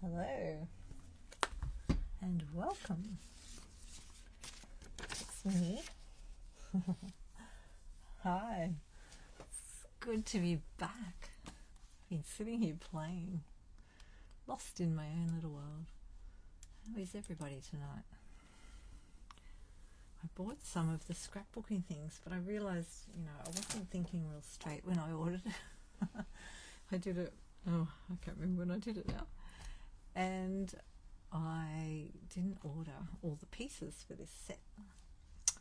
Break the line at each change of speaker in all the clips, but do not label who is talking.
Hello and welcome. It's me. Hi. It's good to be back. I've been sitting here playing, lost in my own little world. How is everybody tonight? I bought some of the scrapbooking things, but I realised, I wasn't thinking real straight when I ordered it. I did it, I can't remember when I did it now. And I didn't order all the pieces for this set.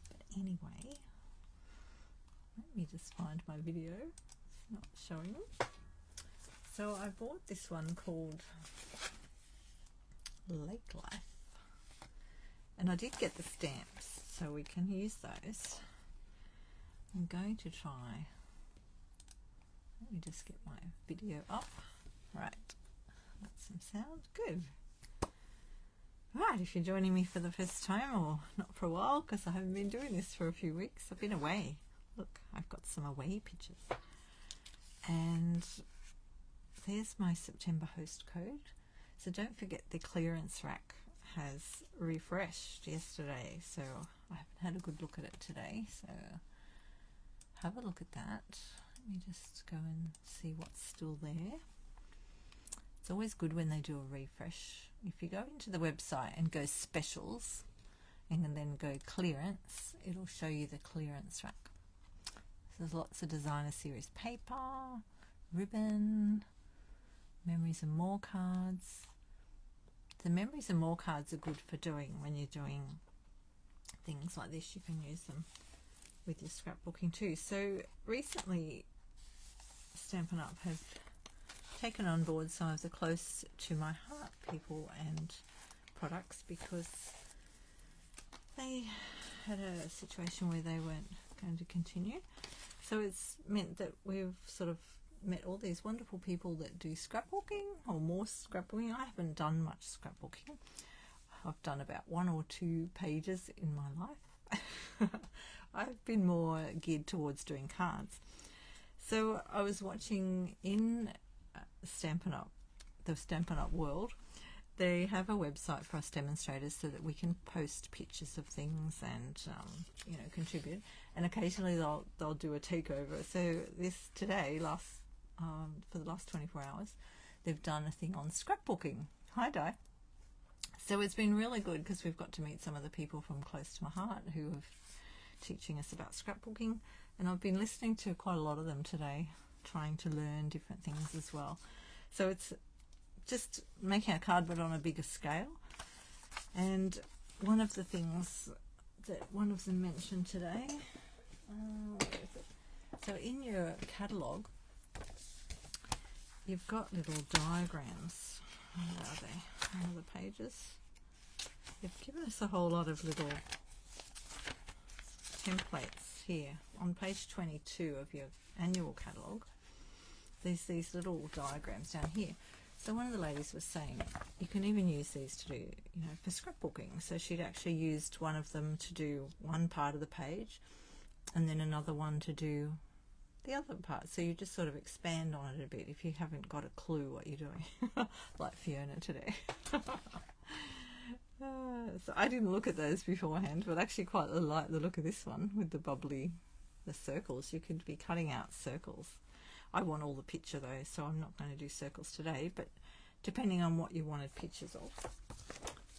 But anyway, let me just find my video. It's not showing. So I bought this one called Lake Life. And I did get the stamps, so we can use those. I'm going to try. Let me just get my video up. Right. That's some sound. Good. Right, if you're joining me for the first time or not for a while, because I haven't been doing this for a few weeks. I've been away. Look, I've got some away pictures. And there's my September host code. So don't forget the clearance rack has refreshed yesterday, so I haven't had a good look at it today, so have a look at that. Let me just go and see what's still there. It's always good when they do a refresh. If you go into the website and go specials and then go clearance, it'll show you the clearance rack. So there's lots of designer series paper, ribbon, memories and more cards. The memories and more cards are good for doing when you're doing things like this. You can use them with your scrapbooking too. So recently Stampin Up have taken on board some of the close to my heart people and products, because they had a situation where they weren't going to continue. So it's meant that we've sort of met all these wonderful people that do scrapbooking or more scrapbooking. I haven't done much scrapbooking. I've done about 1 or 2 pages in my life. I've been more geared towards doing cards. So I was watching in Stampin Up, the Stampin Up world, they have a website for us demonstrators so that we can post pictures of things and contribute, and occasionally they'll do a takeover. So this today, for the last 24 hours, they've done a thing on scrapbooking. Hi Di. So it's been really good because we've got to meet some of the people from close to my heart who are teaching us about scrapbooking, and I've been listening to quite a lot of them today, trying to learn different things as well. So it's just making a card but on a bigger scale. And one of the things that one of them mentioned today, where is it? So in your catalogue you've got little diagrams. Where are they? One of the pages. They've given us a whole lot of little templates here on page 22 of your annual catalogue. There's these little diagrams down here. So one of the ladies was saying you can even use these to do, for scrapbooking. So she'd actually used one of them to do one part of the page and then another one to do the other part. So you just sort of expand on it a bit if you haven't got a clue what you're doing, like Fiona today. So I didn't look at those beforehand, but actually quite like the look of this one with the circles. You could be cutting out circles. I want all the picture though, so I'm not going to do circles today, but depending on what you wanted pictures of.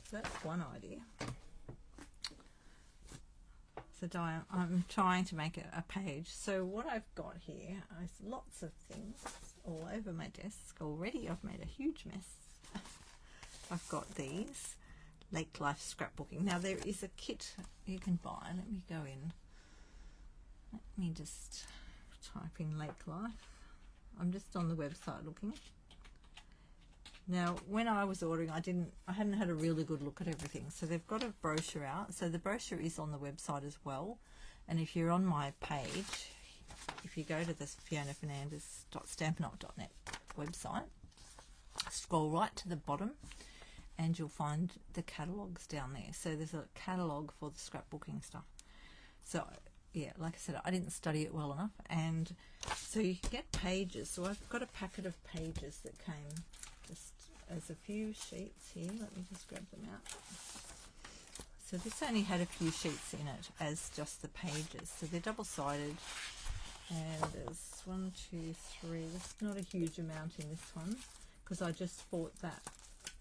So that's one idea. So I'm trying to make it a page. So what I've got here is lots of things all over my desk. Already I've made a huge mess. I've got these Lake Life scrapbooking. Now there is a kit you can buy. Let me go in. Let me just type in Lake Life. I'm just on the website looking. Now when I was ordering, I hadn't had a really good look at everything. So they've got a brochure out. So the brochure is on the website as well. And if you're on my page, if you go to the FionaFernandez.stampinup.net website, scroll right to the bottom and you'll find the catalogues down there. So there's a catalogue for the scrapbooking stuff. So yeah, like I said, I didn't study it well enough, and so you can get pages. So I've got a packet of pages that came just there's a few sheets here. Let me just grab them out. So this only had a few sheets in it as just the pages. So they're double-sided, and there's 1, 2, 3. There's not a huge amount in this one because I just bought that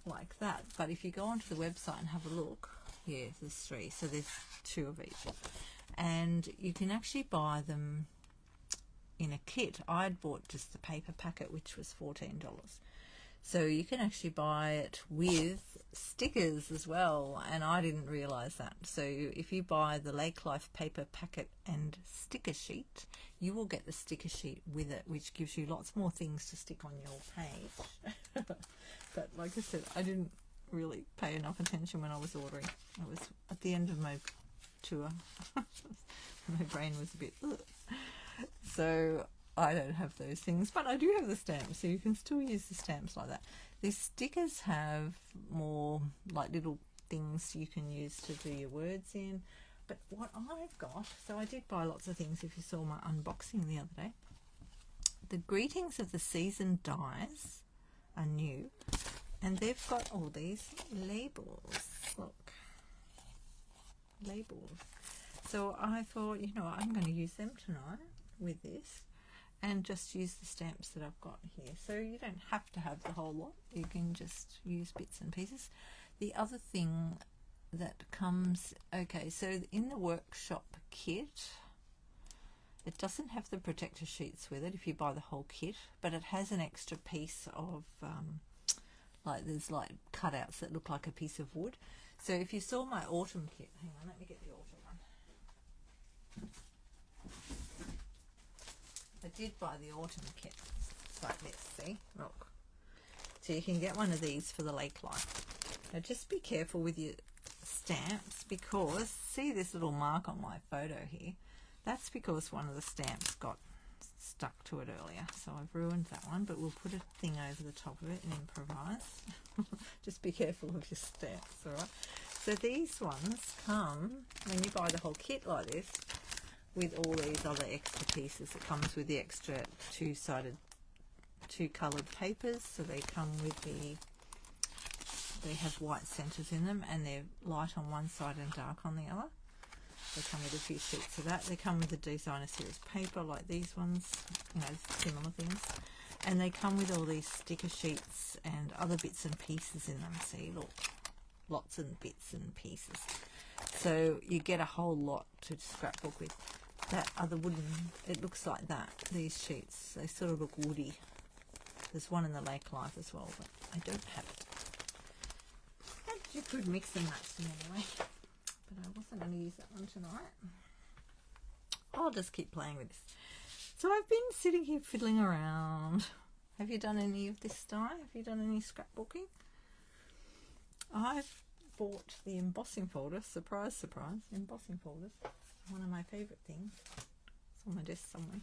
like that. But if you go onto the website and have a look, yeah, there's 3. So there's 2 of each. And you can actually buy them in a kit. I'd bought just the paper packet, which was $14. So you can actually buy it with stickers as well, and I didn't realise that. So if you buy the Lake Life paper packet and sticker sheet, you will get the sticker sheet with it, which gives you lots more things to stick on your page. But like I said, I didn't really pay enough attention when I was ordering. It was at the end of my tour. My brain was a bit ugh. So I don't have those things, but I do have the stamps, so you can still use the stamps like that. These stickers have more like little things you can use to do your words in. But what I've got, so I did buy lots of things if you saw my unboxing the other day. The Greetings of the Season dies are new, and they've got all these labels. Look, labels. So I thought, you know, I'm going to use them tonight with this, and just use the stamps that I've got here. So you don't have to have the whole lot. You can just use bits and pieces. The other thing that comes, okay, so in the workshop kit, it doesn't have the protector sheets with it if you buy the whole kit, but it has an extra piece of, like there's like cutouts that look like a piece of wood. So if you saw my autumn kit, hang on, let me get the autumn one. I did buy the autumn kit. It's like this, see? Look. So you can get one of these for the Lake Life. Now just be careful with your stamps, because see this little mark on my photo here? That's because one of the stamps got stuck to it earlier. So I've ruined that one, but we'll put a thing over the top of it and improvise. Just be careful of your stamps, alright? So these ones come, when you buy the whole kit like this, with all these other extra pieces. It comes with the extra two-sided, two-coloured papers. So they come with the, they have white centres in them, and they're light on one side and dark on the other. They come with a few sheets of that. They come with the Designer Series paper, like these ones, you know, similar things. And they come with all these sticker sheets and other bits and pieces in them. See, look, lots of bits and pieces. So you get a whole lot to scrapbook with. That other wooden, it looks like that. These sheets, they sort of look woody. There's one in the Lake Life as well, but I don't have it. And you could mix and match them anyway. But I wasn't going to use that one tonight. I'll just keep playing with this. So I've been sitting here fiddling around. Have you done any of this, Di? Have you done any scrapbooking? I've bought the embossing folder. Surprise, surprise. Embossing folders. One of my favourite things. It's on my desk somewhere.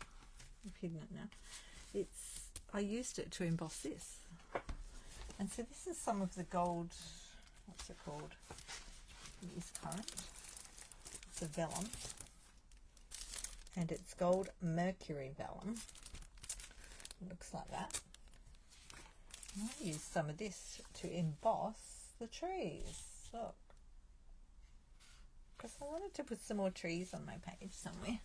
I've hidden it now. It's, I used it to emboss this. And so this is some of the gold, what's it called? It is current. It's a vellum. And it's gold mercury vellum. It looks like that. And I used some of this to emboss the trees. Look. Because I wanted to put some more trees on my page somewhere.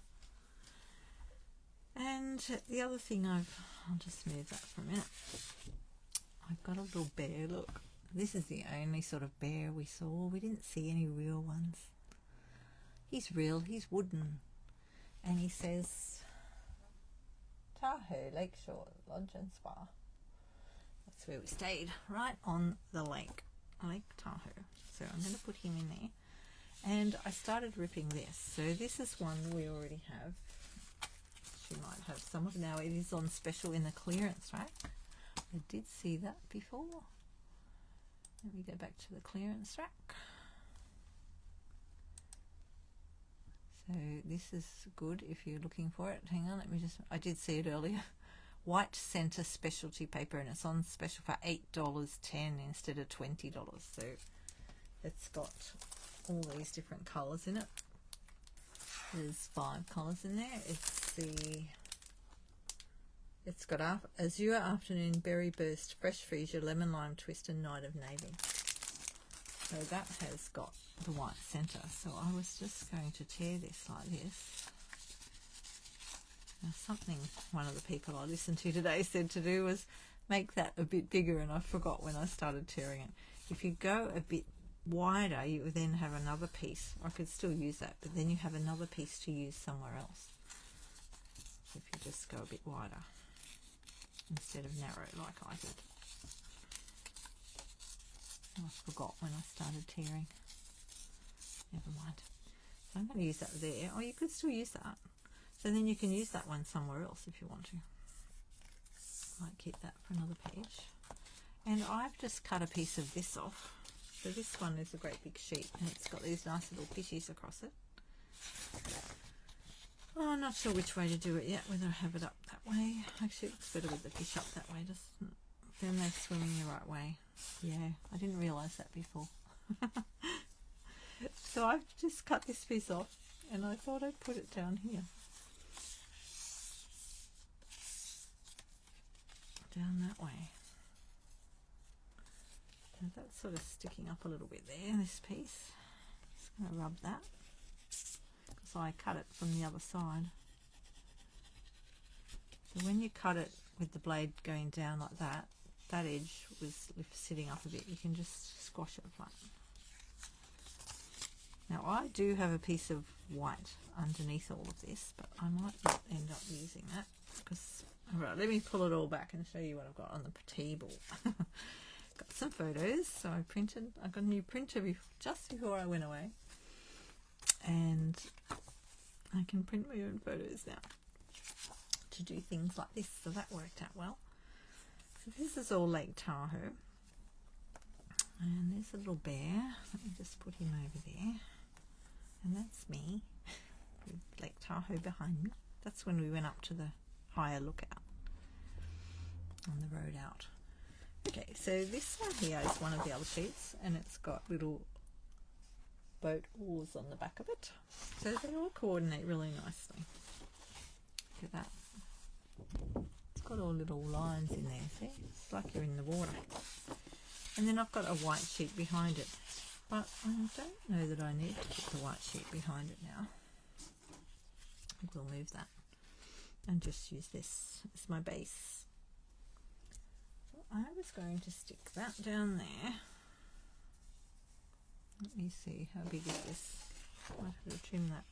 And the other thing I'll just move that for a minute. I've got a little bear, look. This is the only sort of bear we saw. We didn't see any real ones. He's real, he's wooden. And he says, Tahoe Lakeshore Lodge and Spa. That's where we stayed, right on the lake, Lake Tahoe. So I'm going to put him in there. And I started ripping this. So this is one we already have. She might have some of. Now it is on special in the clearance rack. I did see that before. Let me go back to the clearance rack. So this is good if you're looking for it. Hang on, let me just, I did see it earlier. White Centre specialty paper, and it's on special for $8.10 instead of $20. So it's got all these different colours in it. There's 5 colours in there. It's the It's got Azure Afternoon, Berry Burst, Fresh Freesia, Lemon Lime Twist and Night of Navy. So that has got the white centre. So I was just going to tear this like this. Now something one of the people I listened to today said to do was make that a bit bigger, and I forgot when I started tearing it. If you go a bit wider, you would then have another piece. I could still use that, but then you have another piece to use somewhere else. If you just go a bit wider instead of narrow like I did. I forgot when I started tearing. Never mind. So I'm going to use that there. Oh, you could still use that. So then you can use that one somewhere else if you want to. Might keep that for another page. And I've just cut a piece of this off. So this one is a great big sheet and it's got these nice little fishies across it. Oh, I'm not sure which way to do it yet, whether I have it up that way. Actually, it looks better with the fish up that way, doesn't it? Then they're swimming the right way. Yeah, I didn't realise that before. So I've just cut this piece off and I thought I'd put it down here. Down that way. So that's sort of sticking up a little bit there, this piece. Just going to rub that. So I cut it from the other side. So when you cut it with the blade going down like that, that edge was sitting up a bit. You can just squash it flat. Now I do have a piece of white underneath all of this, but I might not end up using that because, alright, let me pull it all back and show you what I've got on the table. Got some photos, so I got a new printer just before I went away, and I can print my own photos now to do things like this, so that worked out well. So this is all Lake Tahoe, and there's a little bear. Let me just put him over there, and that's me with Lake Tahoe behind me. That's when we went up to the higher lookout on the road out. Okay, so this one here is one of the other sheets, and it's got little boat oars on the back of it, so they all coordinate really nicely. Look at that. It's got all little lines in there, see? It's like you're in the water. And then I've got a white sheet behind it, but I don't know that I need to put the white sheet behind it now. I think we'll move that and just use this as my base. So I was going to stick that down there. Let me see, how big is this? I might have to trim that.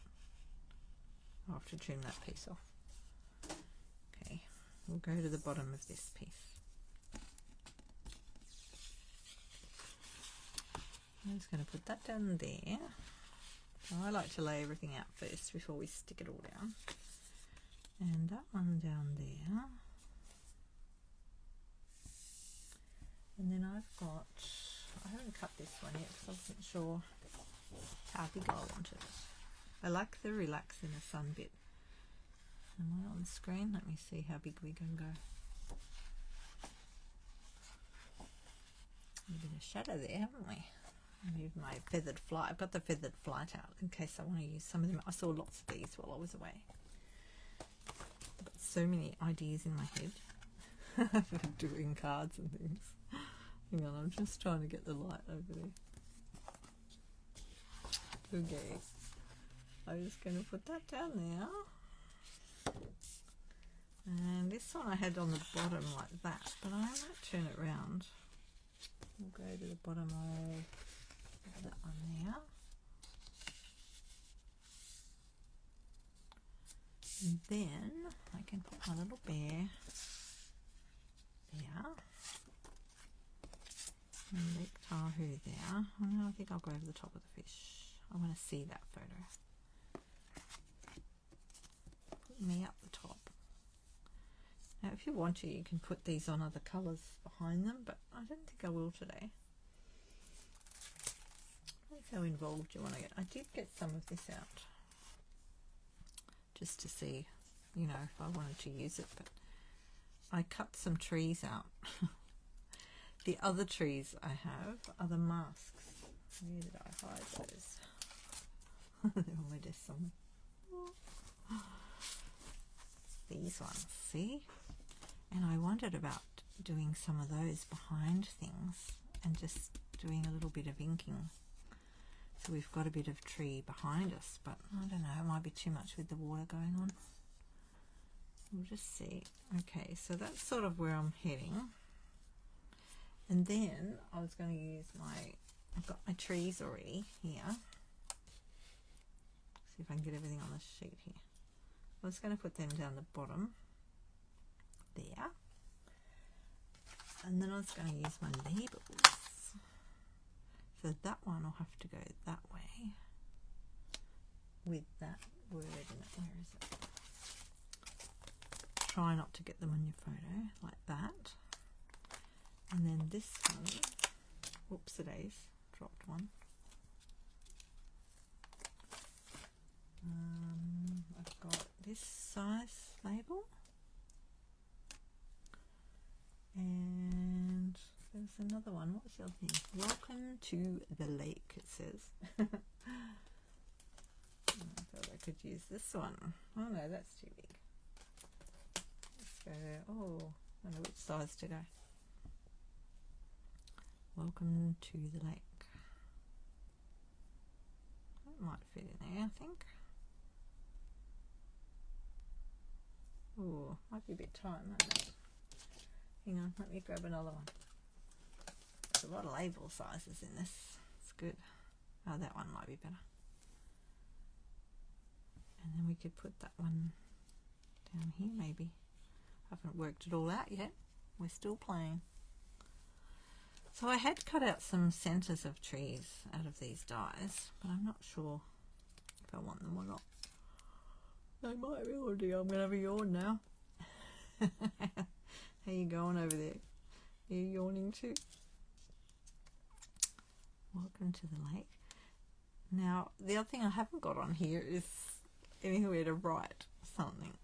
I'll have to trim that piece off. Okay, we'll go to the bottom of this piece. I'm just going to put that down there. So I like to lay everything out first before we stick it all down. And that one down there. And then I've got, I haven't cut this one yet because I wasn't sure how big I wanted it. I like the relax in the sun bit. Am I on the screen? Let me see how big we can go. A bit of shadow there, haven't we? I moved my feathered flight. I've got the feathered flight out in case I want to use some of them. I saw lots of these while I was away. I've got so many ideas in my head for doing cards and things. Hang on, I'm just trying to get the light over there. Okay, I'm just going to put that down there. And this one I had on the bottom like that, but I might turn it round. We'll go to the bottom of that one there. And then I can put my little bear there. And Lake Tahoe there. Oh, no, I think I'll go over the top of the fish. I want to see that photo. Put me up the top. Now if you want to, you can put these on other colours behind them, but I don't think I will today. That's how involved you want to get. I did get some of this out just to see, you know, if I wanted to use it, but I cut some trees out. The other trees I have are the masks. Where did I hide those? They're on my desk somewhere. These ones, see? And I wondered about doing some of those behind things and just doing a little bit of inking. So we've got a bit of tree behind us, but I don't know, it might be too much with the water going on. We'll just see. Okay, so that's sort of where I'm heading. And then I was going to use I've got my trees already here. See if I can get everything on the sheet here. I was going to put them down the bottom there. And then I was going to use my labels. So that one will have to go that way with that word in it. Where is it? Try not to get them on your photo like that. And then this one, whoops it is, dropped one. I've got this size label. And there's another one. What's the other thing? Welcome to the lake, it says. I thought I could use this one. Oh no, that's too big. Let's go, oh, I don't know which size to go. Welcome to the lake. That might fit in there, I think. Oh, might be a bit tight, might it? Hang on, let me grab another one. There's a lot of label sizes in this. It's good. Oh, that one might be better. And then we could put that one down here maybe. Haven't worked it all out yet. We're still playing. So I had cut out some centres of trees out of these dies, but I'm not sure if I want them or not. They might be already. I'm going to have a yawn now. How you going over there? Are you yawning too? Welcome to the lake. Now, the other thing I haven't got on here is anywhere to write something.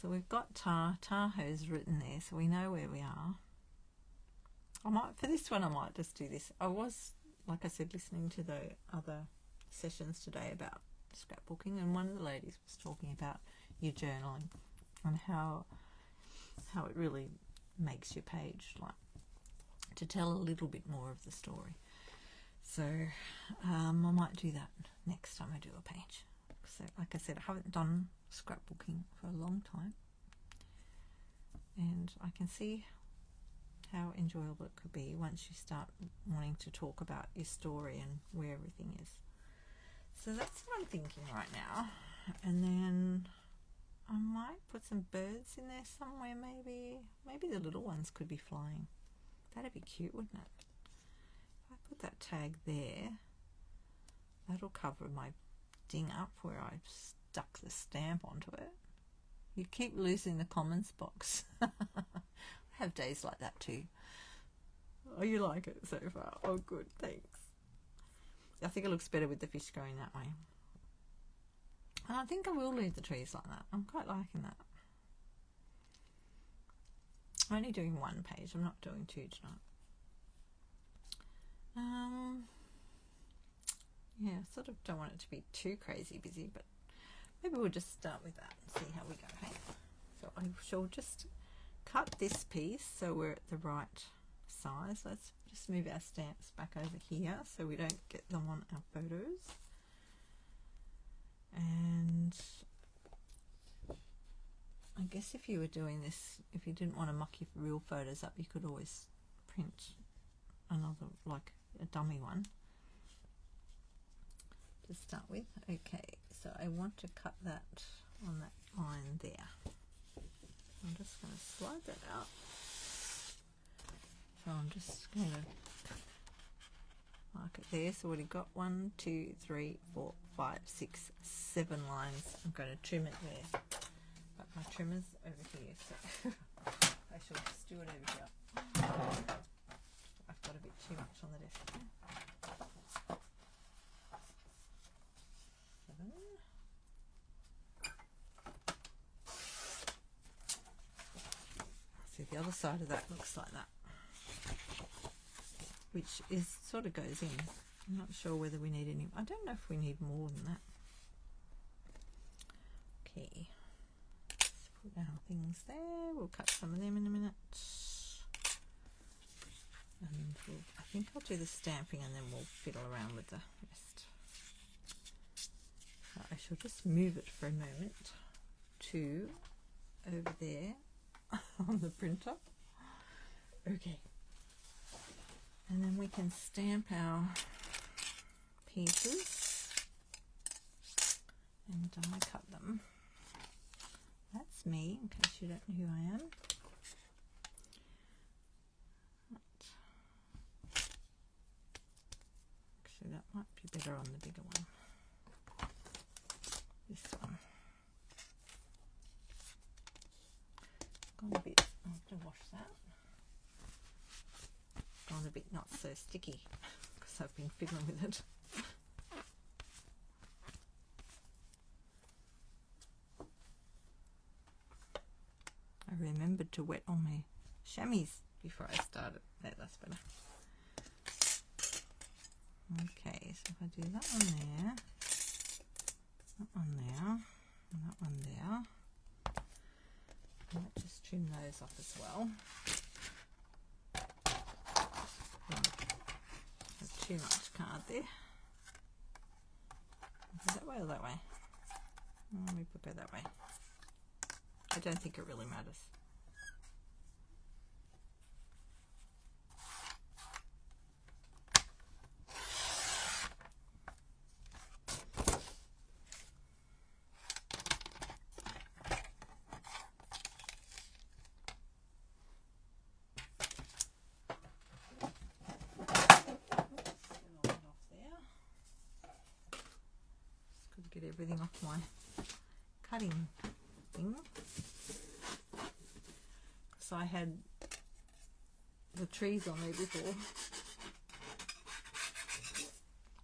So we've got Tahoe's written there, so we know where we are. For this one, I might just do this. I was, like I said, listening to the other sessions today about scrapbooking, and one of the ladies was talking about your journaling and how it really makes your page like to tell a little bit more of the story. So I might do that next time I do a page. So like I said, I haven't done scrapbooking for a long time, and I can see how enjoyable it could be once you start wanting to talk about your story and where everything is. So that's what I'm thinking right now. And then I might put some birds in there somewhere, maybe. Maybe the little ones could be flying. That'd be cute, wouldn't it? If I put that tag there, that'll cover my ding up where I stuck the stamp onto it. You keep losing the comments box. I have days like that too. Oh, you like it so far? Oh, good, thanks. I think it looks better with the fish going that way. And I think I will leave the trees like that. I'm quite liking that. I'm only doing one page. I'm not doing two tonight. Yeah, I sort of don't want it to be too crazy busy, but maybe we'll just start with that and see how we go. Hey? So I shall just cut this piece so we're at the right size. Let's just move our stamps back over here so we don't get them on our photos. And I guess if you were doing this, if you didn't want to muck your real photos up, you could always print another, like a dummy one to start with. Okay, so I want to cut that on that line there. I'm just going to slide that out. So I'm just going to mark it there. So we've got 1, 2, 3, 4, 5, 6, 7 lines. I'm going to trim it there. But my trimmer's over here, so I shall just do it over here. I've got a bit too much on the desk. 7. See, the other side of that looks like that, which is sort of goes in. I'm not sure whether we need any. I don't know if we need more than that. Okay, let's put our things there. We'll cut some of them in a minute. And I think I'll do the stamping and then we'll fiddle around with the rest. So I shall just move it for a moment to over there on the printer. Okay. And then we can stamp our pieces and die cut them. That's me, in case you don't know who I am. Actually, that might be better on the bigger one. This one. Gone a bit, I'll have to wash that. Gone a bit not so sticky because I've been fiddling with it. I remembered to wet all my chamois before I started. That's better. Okay, so if I do that one there, that one there, and that one there, I might just trim those off as well. There's too much card there. Is that way or that way? Let me go that way. I don't think it really matters. Get everything off my cutting thing. So I had the trees on there before.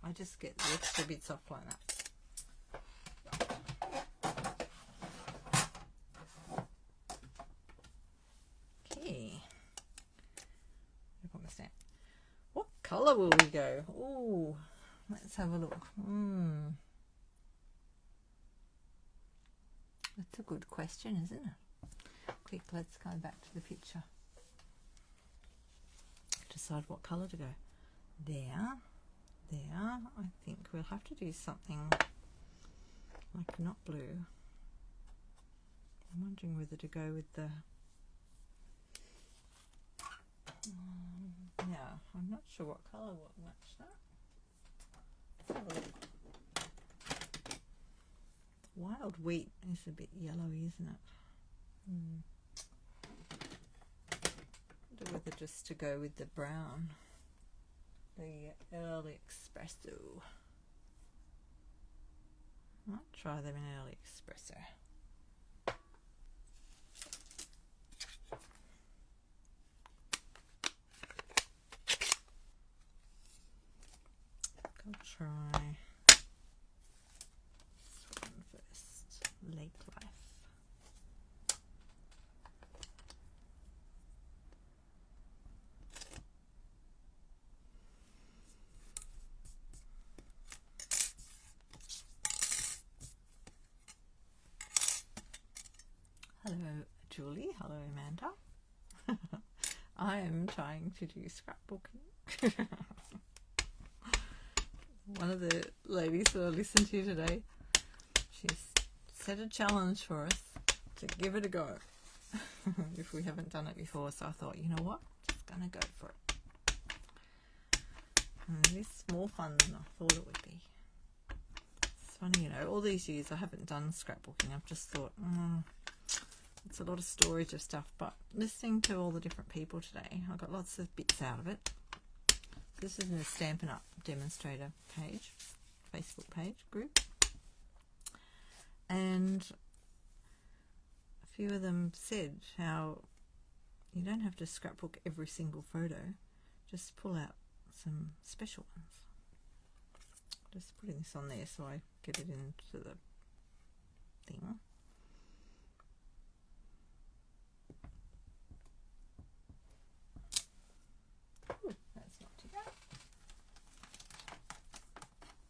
I just get the extra bits off like that. Okay. Put my stamp. What colour will we go? Oh, let's have a look. That's a good question, isn't it? Quick, let's go back to the picture. Decide what colour to go. There. I think we'll have to do something like not blue. I'm wondering whether to go with the... yeah, I'm not sure what colour will match that. Let's have a look. Wild wheat is a bit yellowy, isn't it? I wonder whether just to go with the brown. The early espresso. Might try them in early espresso. I'll try this one first. Lake Life. Hello Julie, hello Amanda. I am trying to do scrapbooking. One of the ladies that I listened to today, she's set a challenge for us to give it a go if we haven't done it before. So I thought, you know what, just gonna go for it. And it's more fun than I thought it would be. It's funny, you know, all these years I haven't done scrapbooking. I've just thought, it's a lot of storage of stuff, but listening to all the different people today, I got lots of bits out of it. This is in the Stampin' Up Demonstrator page, Facebook page group, and a few of them said how you don't have to scrapbook every single photo, just pull out some special ones. Just putting this on there so I get it into the thing. Ooh, that's not too bad.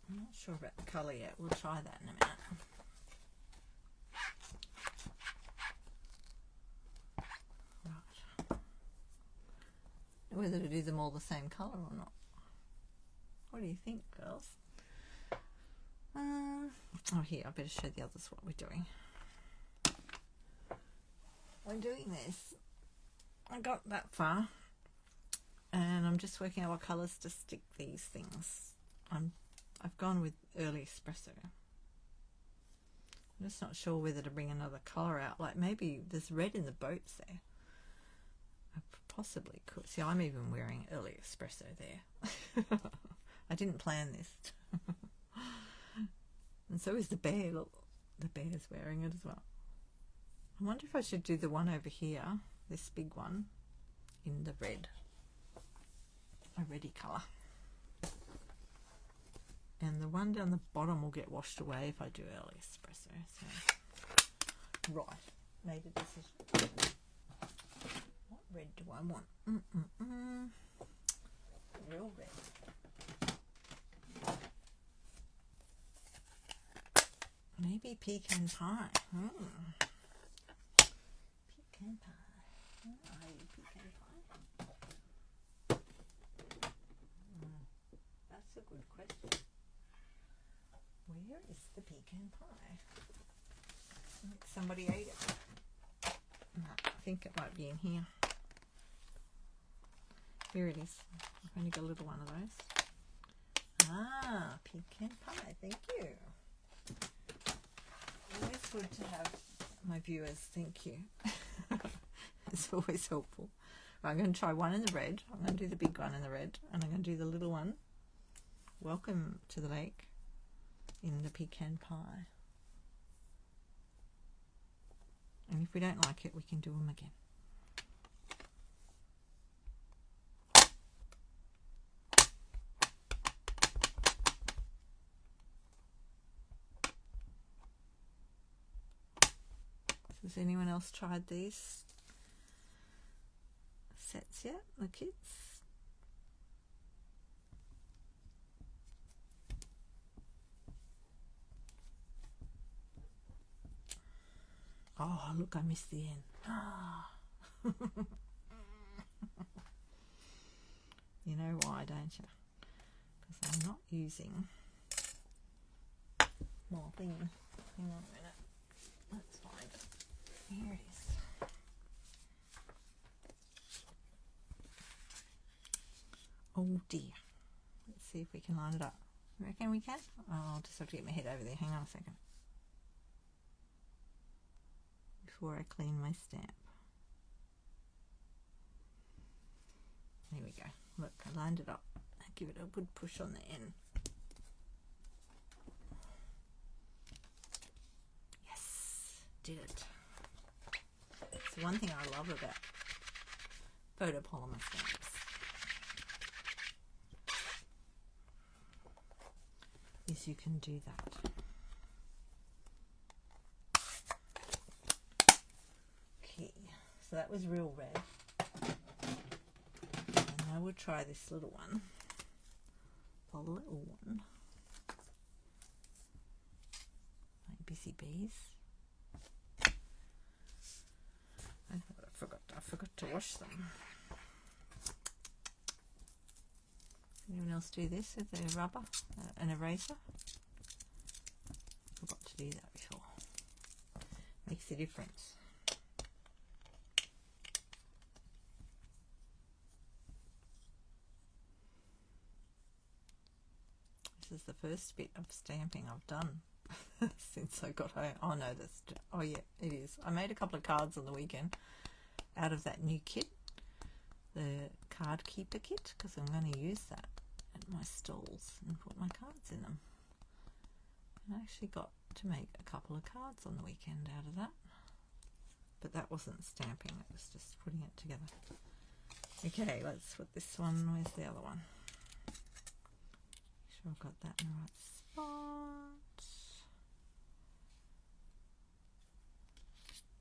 I'm not sure about the colour yet. We'll try that in a minute. whether to do them all the same colour or not. What do you think, girls? Oh, here, I better show the others what we're doing. We're doing this. I got that far, and I'm just working out what colours to stick these things. I've gone with early espresso. I'm just not sure whether to bring another colour out. Like maybe there's red in the boats there. I possibly could. See, I'm even wearing early espresso there. I didn't plan this. And so is the bear. Look, the bear's wearing it as well. I wonder if I should do the one over here, this big one, in the red. A reddy colour. And the one down the bottom will get washed away if I do early espresso. So, right, made a decision. What red do I want? Real red. Maybe pecan pie. Pecan pie. Oh, pecan pie. That's a good question. Where is the pecan pie? I think somebody ate it. No, I think it might be in here. Here it is. I've only got a little one of those. Ah, pecan pie. Thank you. Always good to have my viewers thank you. It's always helpful. Right, I'm going to try one in the red. I'm going to do the big one in the red, and I'm going to do the little one. Welcome to the lake in the pecan pie. And if we don't like it, we can do them again. Has anyone else tried these sets yet, the kids? Oh, look, I missed the end. Ah. You know why, don't you? Because I'm not using my thing. Hang on a minute. Let's find it. Here it is. Oh dear. Let's see if we can line it up. You reckon we can? Oh, I'll just have to get my head over there. Hang on a second. Before I clean my stamp. There we go. Look, I lined it up. I give it a good push on the end. Yes, did it. So one thing I love about photopolymer stamps is you can do that. Okay, so that was real red. And I will try this little one. The little one. Like busy bees. I forgot to wash them. Anyone else do this with their rubber, an eraser? Forgot to do that before. Makes a difference. This is the first bit of stamping I've done since I got home. Oh no, oh yeah, it is. I made a couple of cards on the weekend out of that new kit, the card keeper kit, because I'm going to use that at my stalls and put my cards in them. And I actually got to make a couple of cards on the weekend out of that, but that wasn't stamping, it was just putting it together. Okay, let's put this one. Where's the other one? Make sure I've got that in the right spot.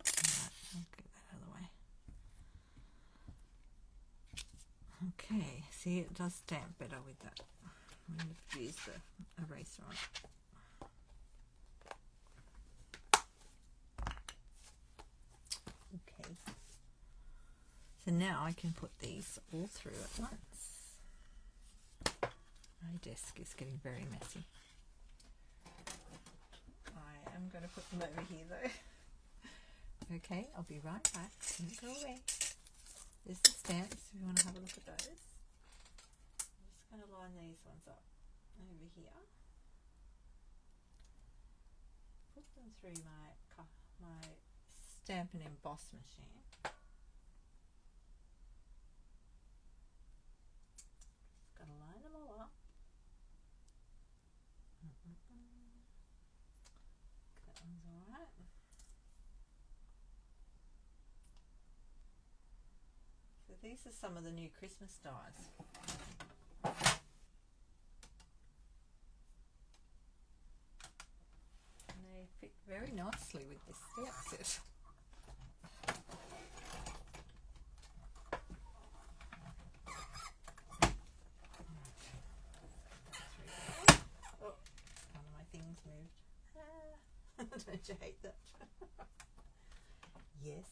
Right, I'll get that out of the way. Okay, see, it does stamp better with that. I'm going to use the eraser on it. Okay. So now I can put these all through at once. My desk is getting very messy. I am going to put them over here though. Okay, I'll be right back. Don't go away. There's the stamps if you want to have a look at those. I'm just going to line these ones up over here. Put them through my stamp and emboss machine. Just got to line them all up. That one's alright. So these are some of the new Christmas dies. And they fit very nicely with this stamp set. Oh, one of my things moved. Don't you hate that? Yes.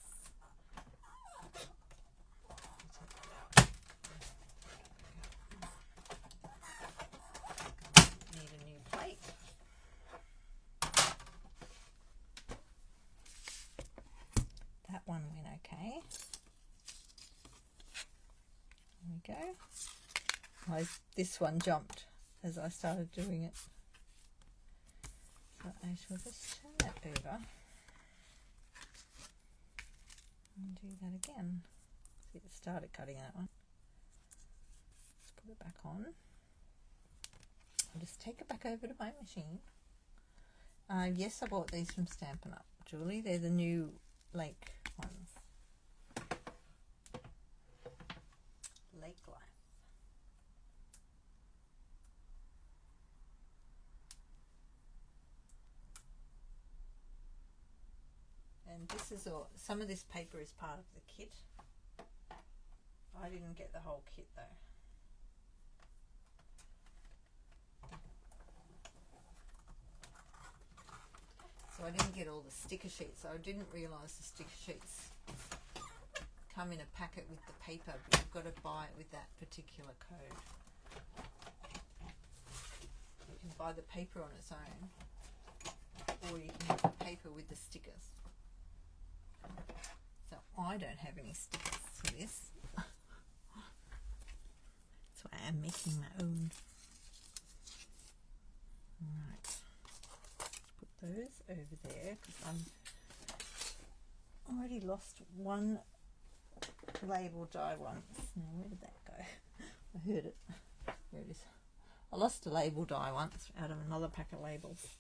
Need a new plate. That one went okay. There we go. This one jumped as I started doing it. So I shall just turn that over and do that again. See, it started cutting that one. Let's put it back on. I'll just take it back over to my machine. Yes, I bought these from Stampin' Up, Julie. They're the new lake ones. Lake Life. And this is all, some of this paper is part of the kit. I didn't get the whole kit though. So I didn't get all the sticker sheets. So I didn't realise the sticker sheets come in a packet with the paper, but you've got to buy it with that particular code. You can buy the paper on its own, or you can get the paper with the stickers. So I don't have any stickers for this. That's why I'm making my own. Right. Put those over there because I'm already lost one label die once. Now where did that go? I heard it. There it is. I lost a label die once out of another pack of labels.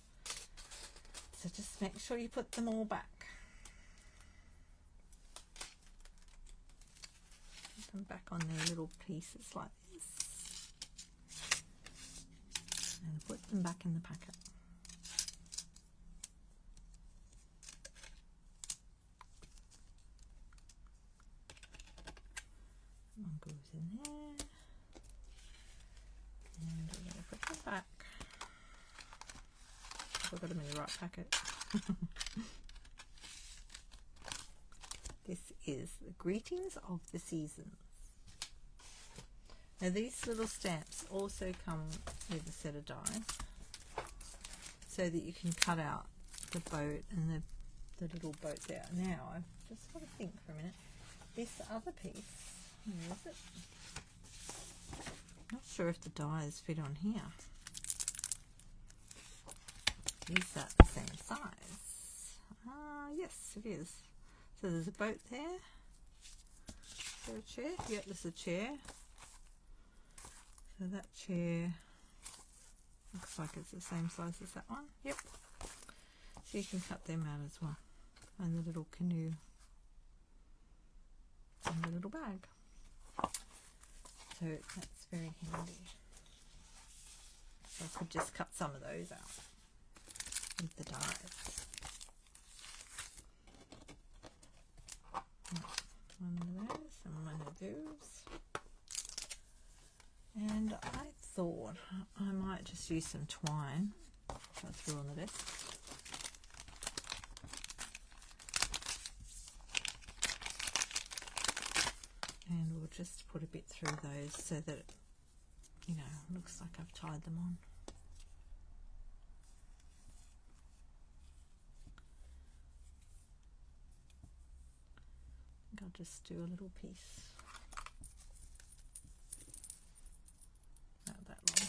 So just make sure you put them all back. Put them back on their little pieces like this. And put them back in the packet. One goes in there. And we're going to put them back. I've got them in the right packet. This is the Greetings of the Seasons. Now these little stamps also come with a set of dies so that you can cut out the boat and the little boat there. Now I've just got to think for a minute. This other piece, where is it? Not sure if the dies fit on here. Is that the same size? Yes, it is. So there's a boat there. Is there a chair? Yep, there's a chair. So that chair looks like it's the same size as that one. Yep. So you can cut them out as well. And the little canoe. And the little bag. So that's very handy. So I could just cut some of those out with the dies. One of those and one of those. And I thought I might just use some twine. I threw on the desk. just put a bit through those so that, you know, looks like I've tied them on. I think I'll just do a little piece. Not that long.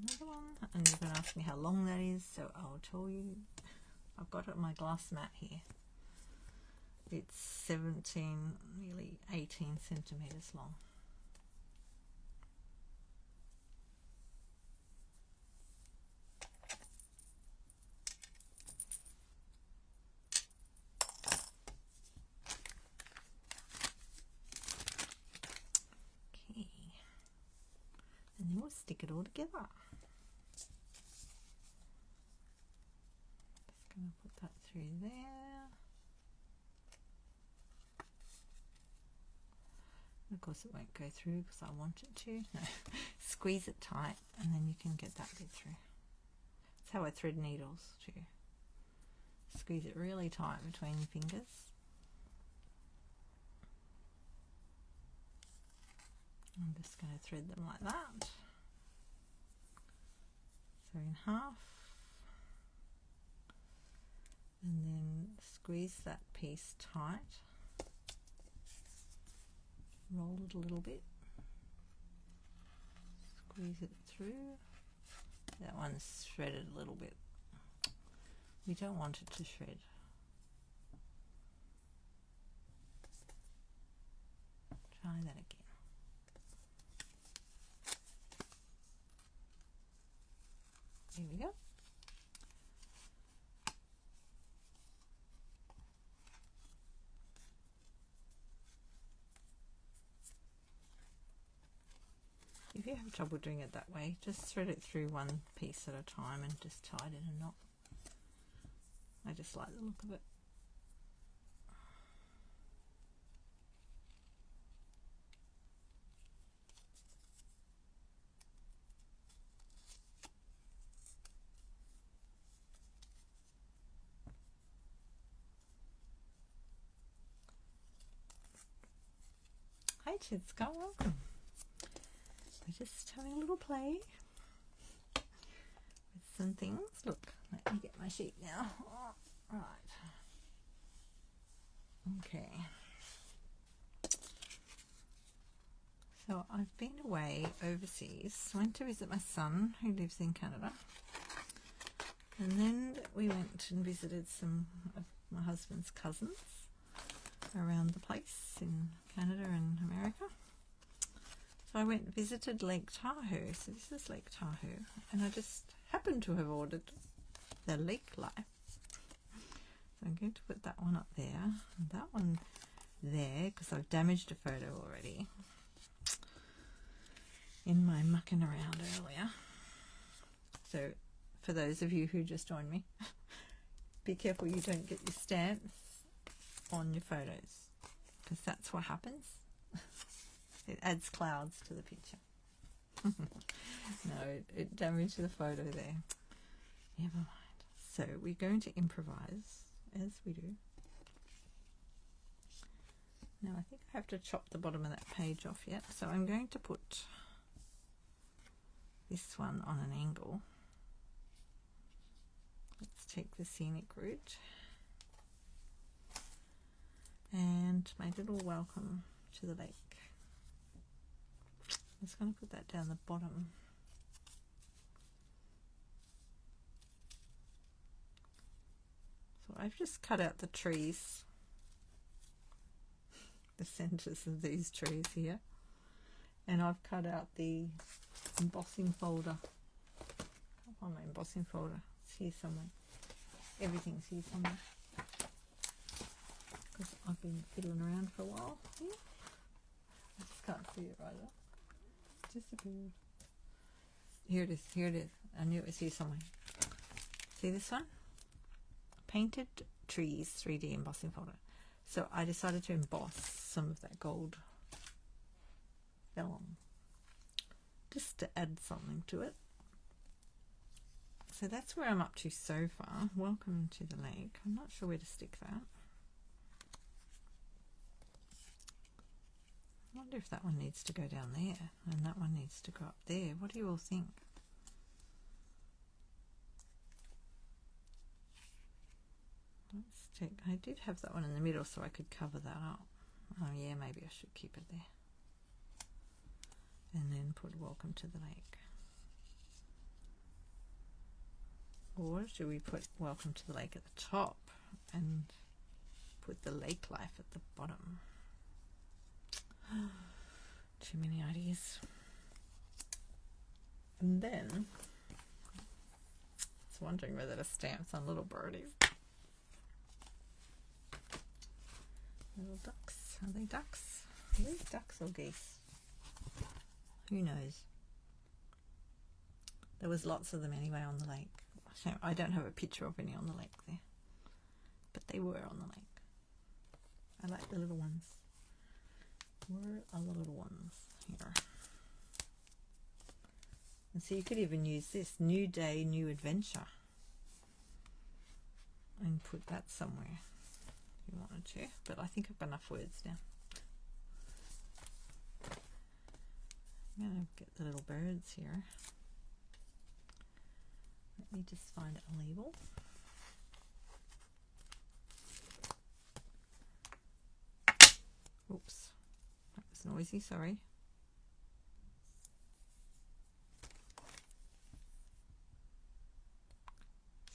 Another one, and you're going to ask me how long that is, so I'll tell you. I've got it on my glass mat here. It's 17, nearly 18 centimeters long. Okay, and then we'll stick it all together. Just going to put that through there. Of course it won't go through because I want it to. No, squeeze it tight and then you can get that bit through. That's how I thread needles too. Squeeze it really tight between your fingers. I'm just going to thread them like that. So in half. And then squeeze that piece tight. Roll it a little bit, squeeze it through. That one's shredded a little bit. We don't want it to shred. Try that again. There we go. If you have trouble doing it that way, just thread it through one piece at a time and just tie it in a knot. I just like the look of it. Hi Chiska, welcome. We're just having a little play with some things. Look, let me get my sheet now. Oh, right. Okay. So I've been away overseas. Went to visit my son who lives in Canada. And then we went and visited some of my husband's cousins around the place in Canada and America. So I went and visited Lake Tahoe. So this is Lake Tahoe. And I just happened to have ordered the lake life. So I'm going to put that one up there. And that one there, because I've damaged a photo already in my mucking around earlier. So for those of you who just joined me, be careful you don't get your stamps on your photos, because that's what happens. It adds clouds to the picture. No, it damaged the photo there. Never mind. So we're going to improvise, as we do. Now I think I have to chop the bottom of that page off yet. So I'm going to put this one on an angle. Let's take the scenic route. And my little welcome to the lake. I'm just going to put that down the bottom. So I've just cut out the trees, the centers of these trees here, and I've cut out the embossing folder. I'll find my embossing folder. It's here somewhere. Everything's here somewhere, because I've been fiddling around for a while here. I just can't see it right there. Disappeared. Here it is, here it is. I knew it was here somewhere. See this one? Painted trees 3D embossing folder. So I decided to emboss some of that gold vellum just to add something to it. So that's where I'm up to so far. Welcome to the lake. I'm not sure where to stick that. I wonder if that one needs to go down there and that one needs to go up there. What do you all think? Let's check. I did have that one in the middle so I could cover that up. Oh yeah, maybe I should keep it there. And then put welcome to the lake. Or should we put welcome to the lake at the top and put the lake life at the bottom? Too many ideas. And then I was wondering whether to stamp some little birdies. Little ducks. Are they ducks? Are these ducks or geese? Who knows? There was lots of them anyway on the lake. So I don't have a picture of any on the lake there, but they were on the lake. I like the little ones. Where are the little ones? Here. And so you could even use this, new day, new adventure, and put that somewhere if you wanted to, but I think I've got enough words now. I'm going to get the little birds here. Let me just find a label. Oops, that was noisy, sorry.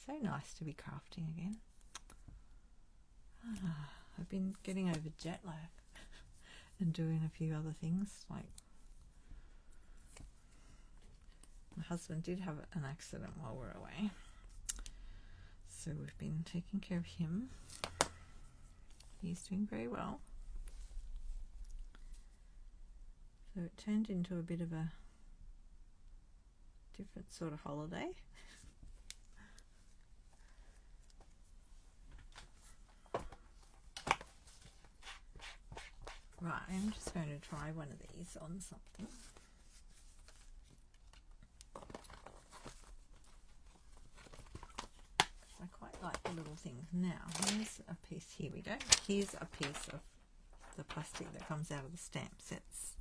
So nice to be crafting again. I've been getting over jet lag and doing a few other things, like my husband did have an accident while we're away, so we've been taking care of him. He's doing very well. So it turned into a bit of a different sort of holiday. Right, I'm just going to try one of these on something. I quite like the little things. Now, here's a piece, here we go. Here's a piece of the plastic that comes out of the stamp sets.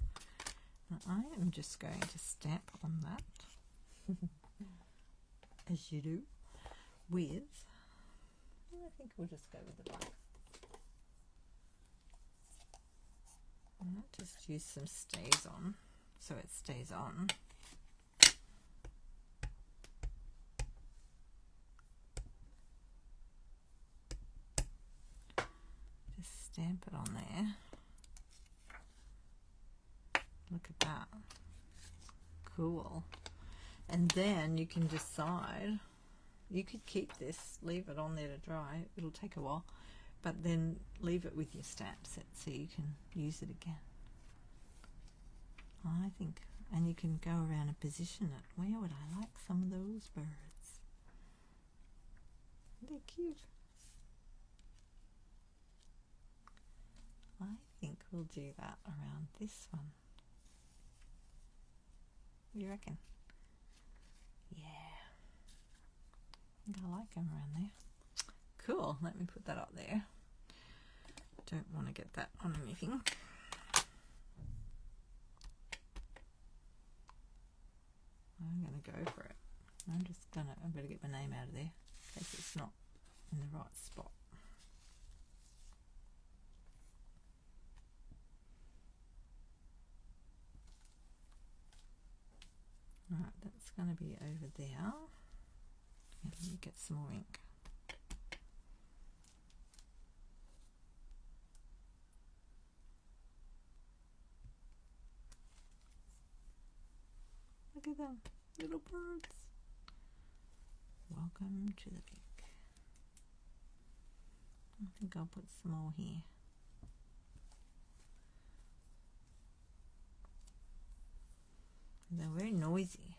Now, I am just going to stamp on that, as you do, with, I think we'll just go with the black. I'll just use some stays on, so it stays on. Just stamp it on there. Look at that. Cool. And then you can decide, you could keep this, leave it on there to dry, it'll take a while, but then leave it with your stamp set so you can use it again. I think, and you can go around and position it. Where would I like some of those birds? They're cute. I think we'll do that around this one. What do you reckon? Yeah. I think I like them around there. Cool, let me put that up there. Don't want to get that on anything. I'm going to go for it. I better get my name out of there in case it's not in the right spot. Alright, that's going to be over there. Let me get some more ink. Look at them, little birds. Welcome to the lake. I think I'll put some more here. They're very noisy.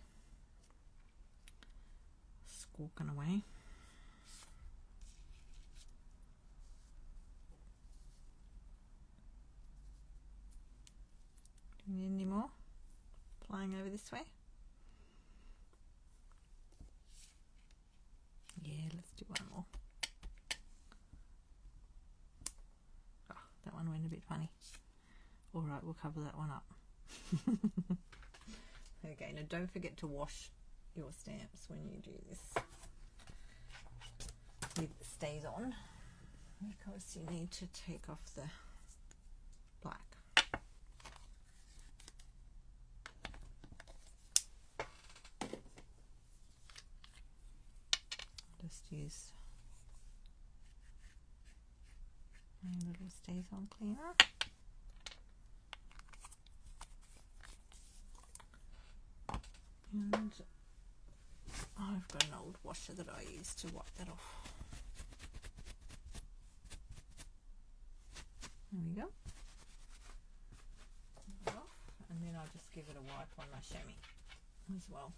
Squawking away. Do you need any more? Flying over this way. funny. Alright, we'll cover that one up. Okay, now don't forget to wash your stamps when you do this. It stays on because you need to take off the black. Just use my little stays on cleaner. And I've got an old washer that I use to wipe that off. There we go. And then I'll just give it a wipe on my chamois as well.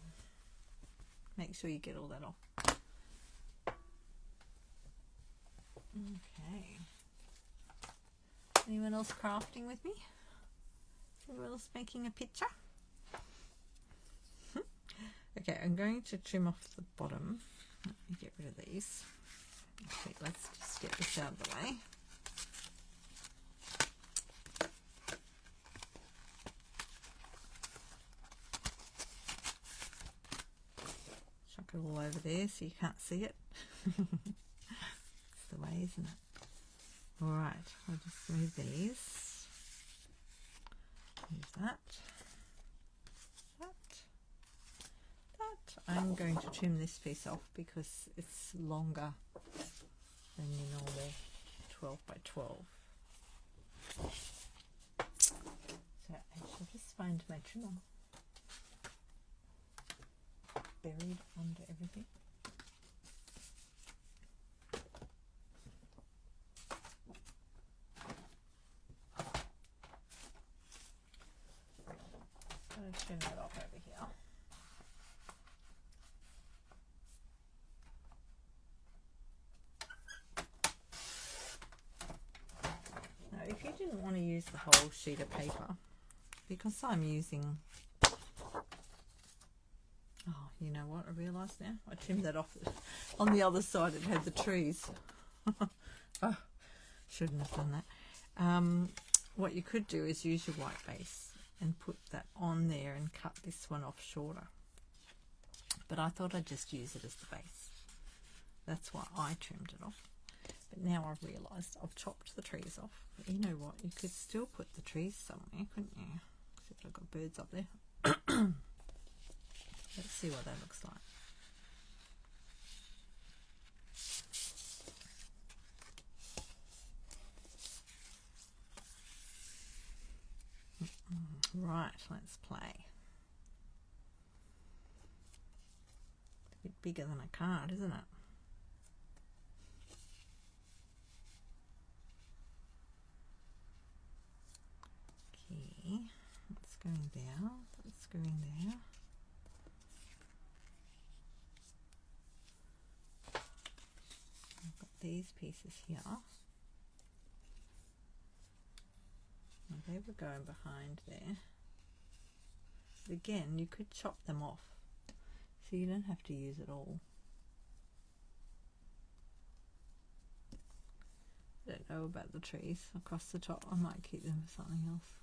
Make sure you get all that off. Okay. Anyone else crafting with me? Anyone else making a picture? Okay, I'm going to trim off the bottom. Let me get rid of these. Okay, let's just get this out of the way. Chuck it all over there so you can't see it. It's the way, isn't it? Alright, I'll just move these. Use that. I'm going to trim this piece off because it's longer than your normal 12 by 12. So I shall just find my trimmer buried under everything. I'm going to trim that off over here. If you didn't want to use the whole sheet of paper, because I'm using, oh, you know what, I realise now, I trimmed that off. On the other side it had the trees. Oh, shouldn't have done that. What you could do is use your white base and put that on there and cut this one off shorter. But I thought I'd just use it as the base. That's why I trimmed it off. But now I've realised I've chopped the trees off. But you know what? You could still put the trees somewhere, couldn't you? Except I've got birds up there. Let's see what that looks like. Right, let's play. It's a bit bigger than a card, isn't it? That's going there, that's going there. I've got these pieces here. Well, they were going behind there. But again, you could chop them off, so you don't have to use it all. I don't know about the trees across the top. I might keep them for something else.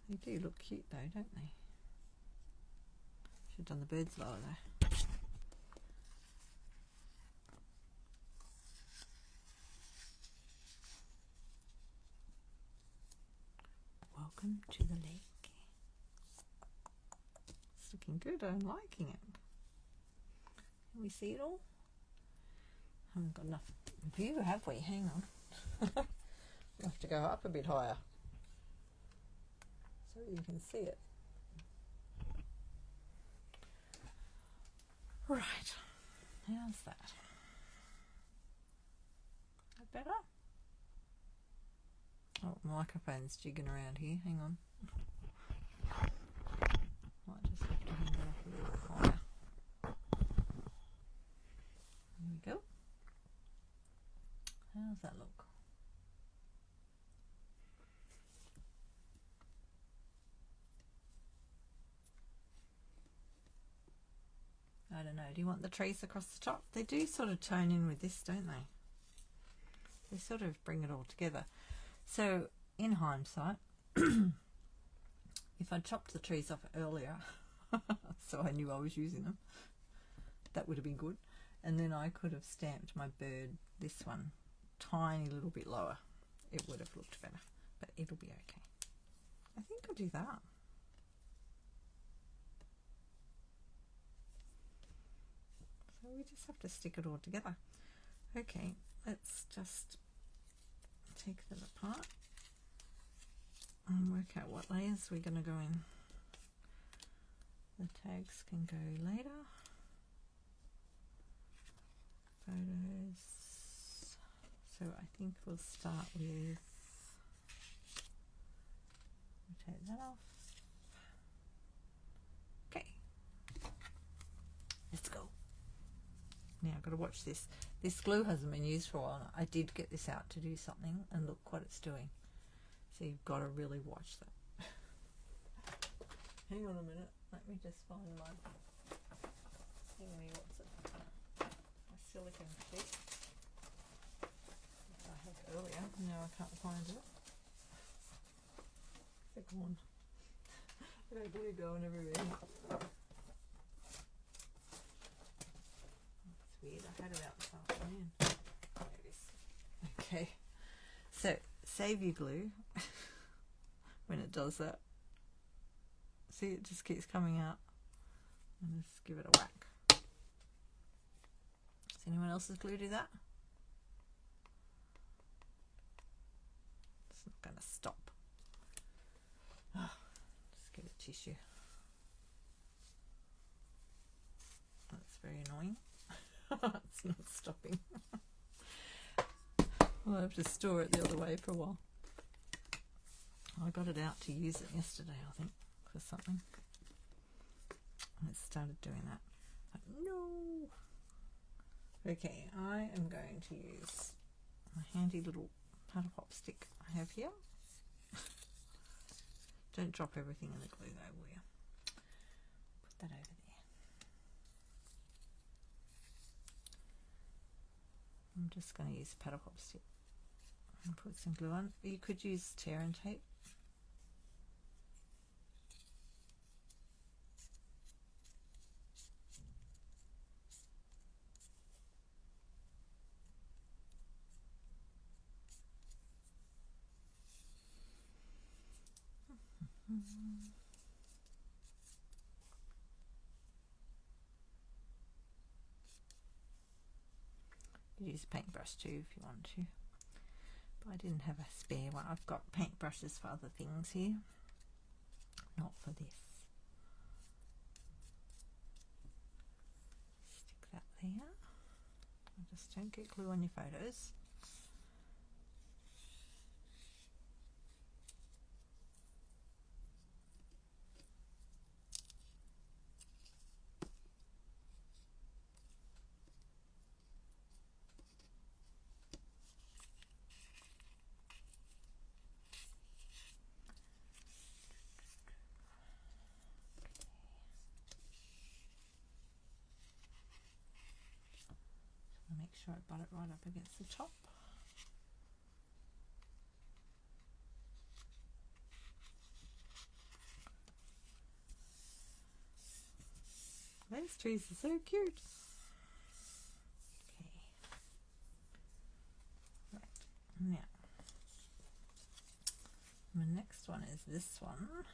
They do look cute though, don't they? Should have done the birds lower though. Welcome to the lake. It's looking good, I'm liking it. Can we see it all? Haven't got enough view, have we? Hang on. We'll have to go up a bit higher so you can see it. Right, how's that? Is that better? Oh, my microphone's jigging around here. Hang on. Might just have to hang it up a little higher. There we go. How's that look? I don't know. Do you want the trees across the top? They do sort of tone in with this, don't they? They sort of bring it all together. So in hindsight, if I'd chopped the trees off earlier, so I knew I was using them, that would have been good. And then I could have stamped my bird, this one, tiny little bit lower. It would have looked better, but it'll be okay. I think I'll do that. So we just have to stick it all together. Okay, let's just take them apart and work out what layers we're going to go in. The tags can go later. Photos. So I think we'll start with, we'll take that off. Okay, let's go. Now I've got to watch this. This glue hasn't been used for a while. I did get this out to do something, and look what it's doing. So you've got to really watch that. Hang on a minute. Let me just find my thingy. What's it? My silicone sheet. I had earlier. Now I can't find it. It's gone. I got glue going everywhere. Weird, I had it out this afternoon. There it is. Okay, so save your glue when it does that. See, it just keeps coming out. And just give it a whack. Does anyone else's glue do that? It's not going to stop. Oh, just get a tissue. That's very annoying. It's not stopping. I'll have to store it the other way for a while. I got it out to use it yesterday, I think, for something. And it started doing that. But no! Okay, I am going to use my handy little paddle pop stick I have here. Don't drop everything in the glue though, will you? Put that over there. I'm just going to use a paddle pop stick and put some glue on. You could use tear and tape. You could use a paintbrush too if you want to, but I didn't have a spare one. I've got paintbrushes for other things here, not for this. Stick that there. Just don't get glue on your photos. Make sure I butt it right up against the top. Those trees are so cute. Okay. Right. Now, my next one is this one.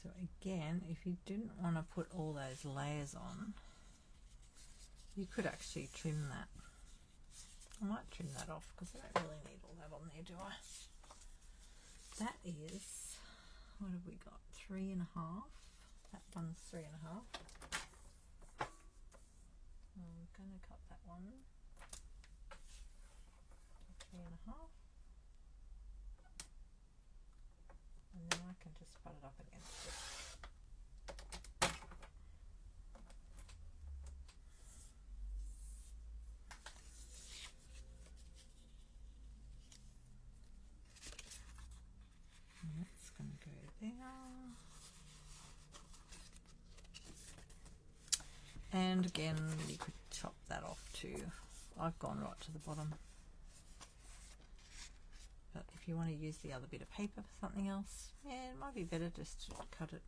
So again, if you didn't want to put all those layers on, you could actually trim that. I might trim that off because I don't really need all that on there, do I? That is, what have we got? 3.5. That one's 3.5. I'm going to cut that one to 3.5. And then I can just butt it up against it. And that's going to go there. again, you could chop that off too. I've gone right to the bottom. But if you want to use the other bit of paper for something else, yeah, it might be better just to cut it.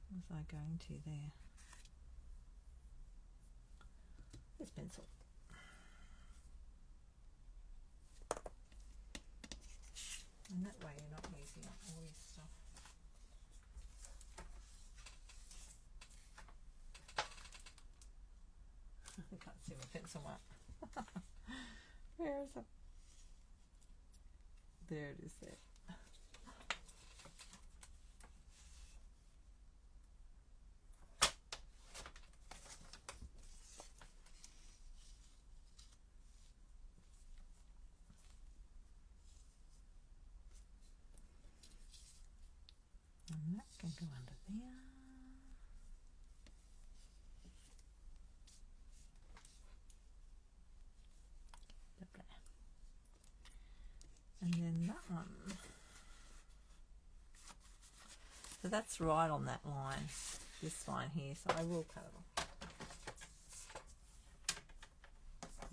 What was I going to there? This pencil. And that way you're not using up all your stuff. I can't see my pencil mark. Where is it? There it is there. And that can go under there. And then that one. So that's right on that line, this line here, so I will cut it off.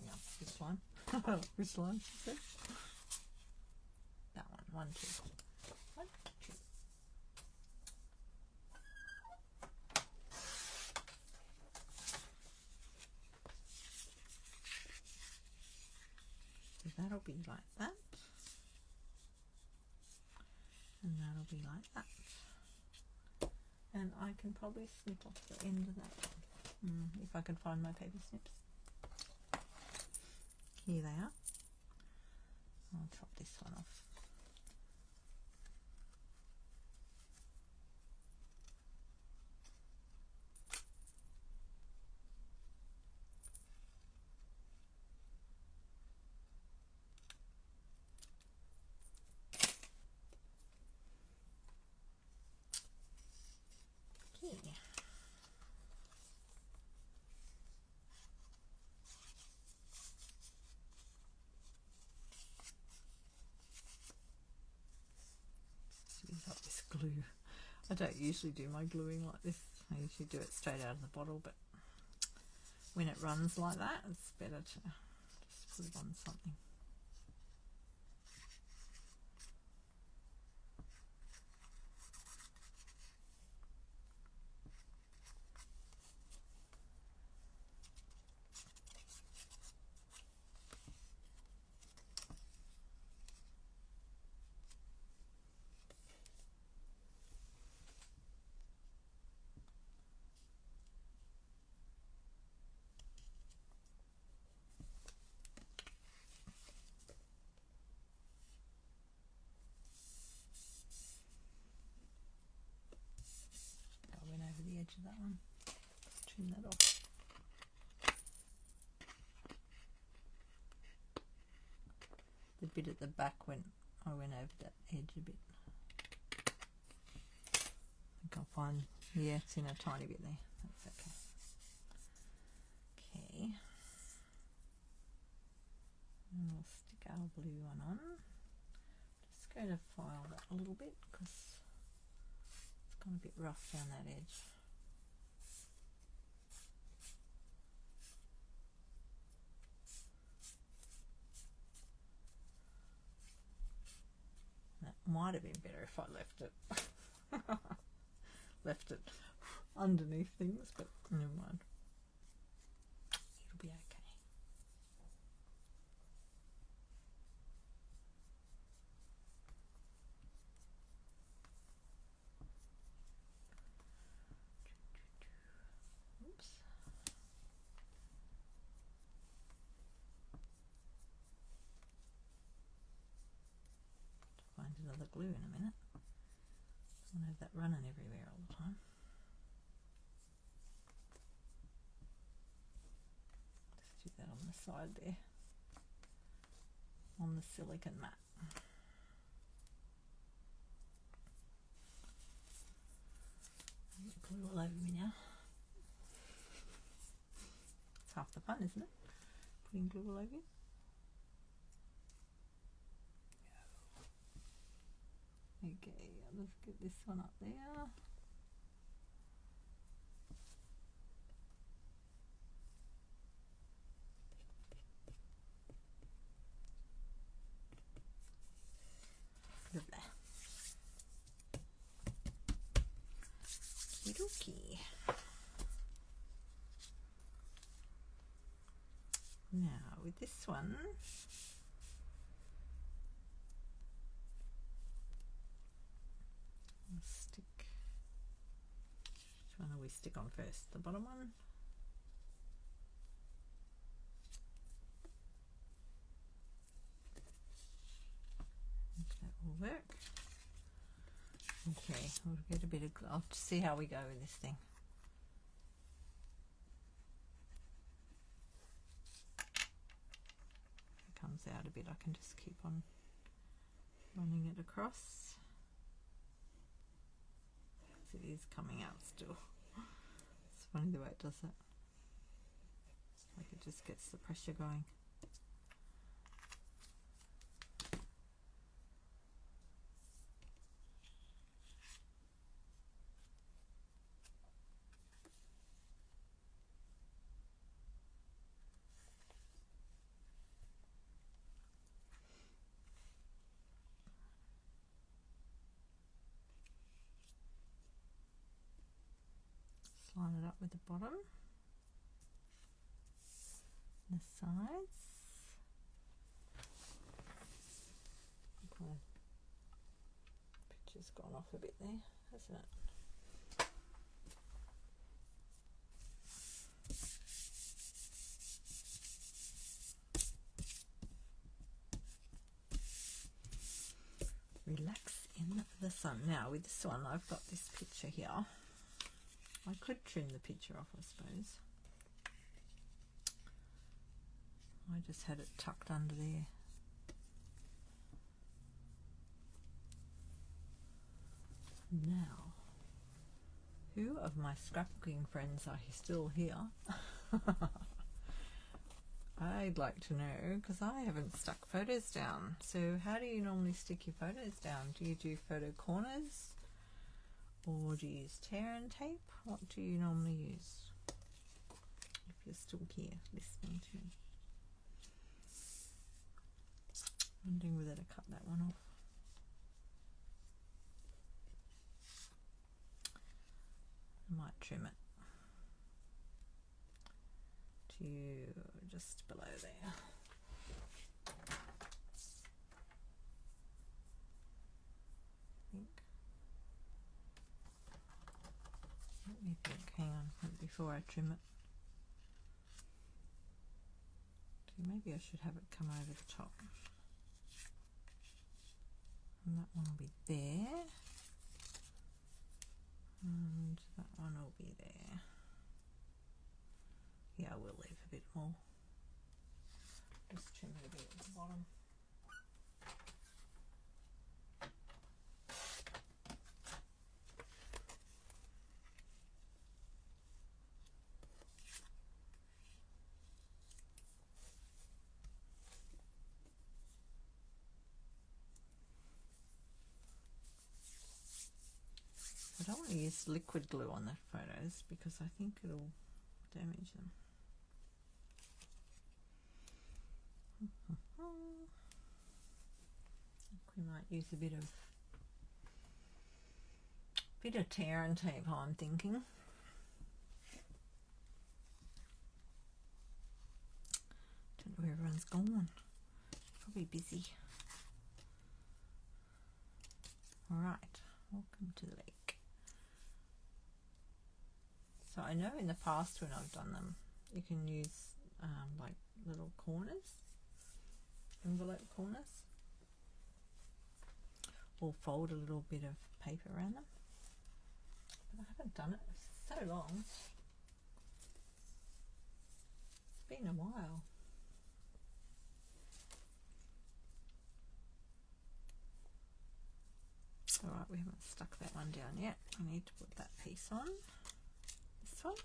Yeah, this one. Which line, she said? That one. 1, 2. 1, 2. So that'll be like that. And that'll be like that. And I can probably snip off the end of that if I can find my paper snips. Here they are. I'll chop this one off. Up this glue. I don't usually do my gluing like this. I usually do it straight out of the bottle, but when it runs like that, it's better to just put it on something. The edge of that one, trim that off. The bit at the back I went over that edge a bit. I think I'll find, yeah, it's in a tiny bit there. That's okay. Okay. And we'll stick our blue one on. Just going to file that a little bit because it's gone a bit rough down that edge. Might have been better if I left it underneath things, but never mind. It'll be okay. Oops. Find another glue in a minute. I don't have that running everywhere all the time. Just do that on the side there, on the silicone mat. Glue all over me now. It's half the fun, isn't it? Putting glue all over you. Okay, I'll just get this one up there. with this one. I'll stick, which one do we stick on first? The bottom one? That will work. Okay, we'll get a bit of, I'll see how we go with this thing. If it comes out a bit, I can just keep on running it across. It is coming out still. It's funny the way it does that. Like it just gets the pressure going. Line it up with the bottom, the sides. Okay. Picture's gone off a bit there, hasn't it? Relax in the sun. Now with this one, I've got this picture here. I could trim the picture off, I suppose. I just had it tucked under there. Now, who of my scrapbooking friends are still here? I'd like to know, because I haven't stuck photos down. So how do you normally stick your photos down? Do you do photo corners? Or do you use tear and tape? What do you normally use? If you're still here listening to me. Wondering whether to cut that one off. I might trim it to just below there. Let me think, hang on, before I trim it. Maybe I should have it come over the top. And that one will be there. And that one will be there. Yeah, I will leave a bit more. Just trim it a bit at the bottom. I don't want to use liquid glue on the photos because I think it'll damage them. I think we might use a bit of tear and tape, I'm thinking. Don't know where everyone's gone. Probably busy. Alright, welcome to the lake. So I know in the past when I've done them, you can use like little corners, envelope corners, or fold a little bit of paper around them. But I haven't done it for so long. It's been a while. Alright, we haven't stuck that one down yet. I need to put that piece on. This one.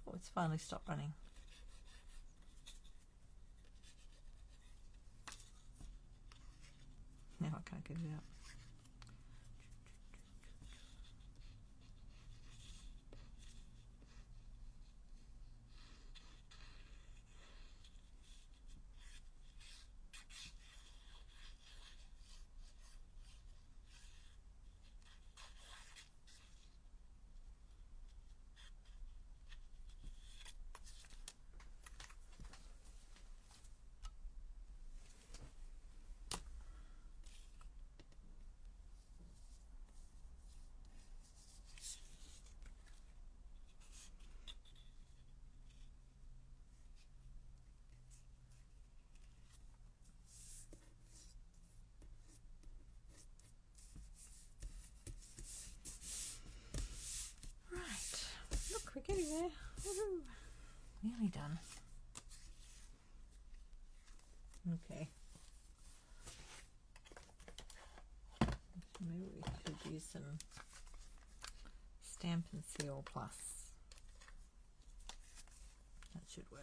Oh, it's finally stopped running. Now I can't get it out. Nearly done. Okay. Maybe we should use some Stampin' Seal Plus. That should work.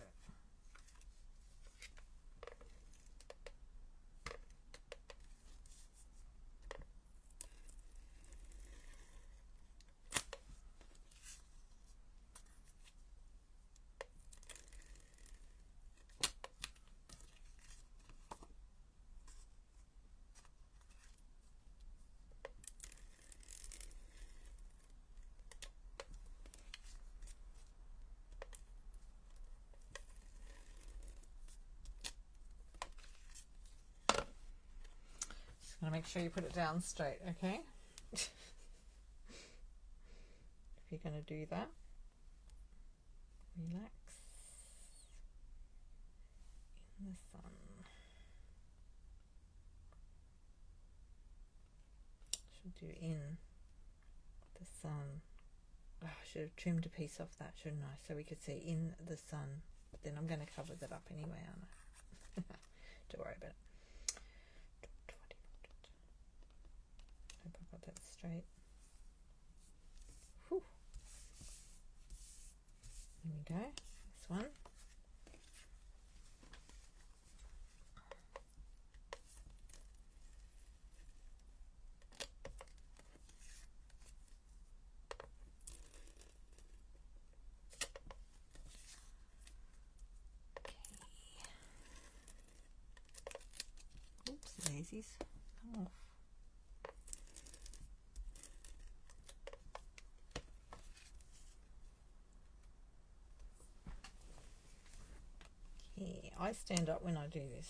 Just going to make sure you put it down straight, okay? If you're going to do that, relax in the sun. Should do in the sun. Oh, I should have trimmed a piece off that, shouldn't I? So we could see in the sun. But then I'm going to cover that up anyway, aren't I? Don't worry about it. Hope I got that straight. Whew. There we go. This one. Okay. Oops, daisies. Come off. I stand up when I do this,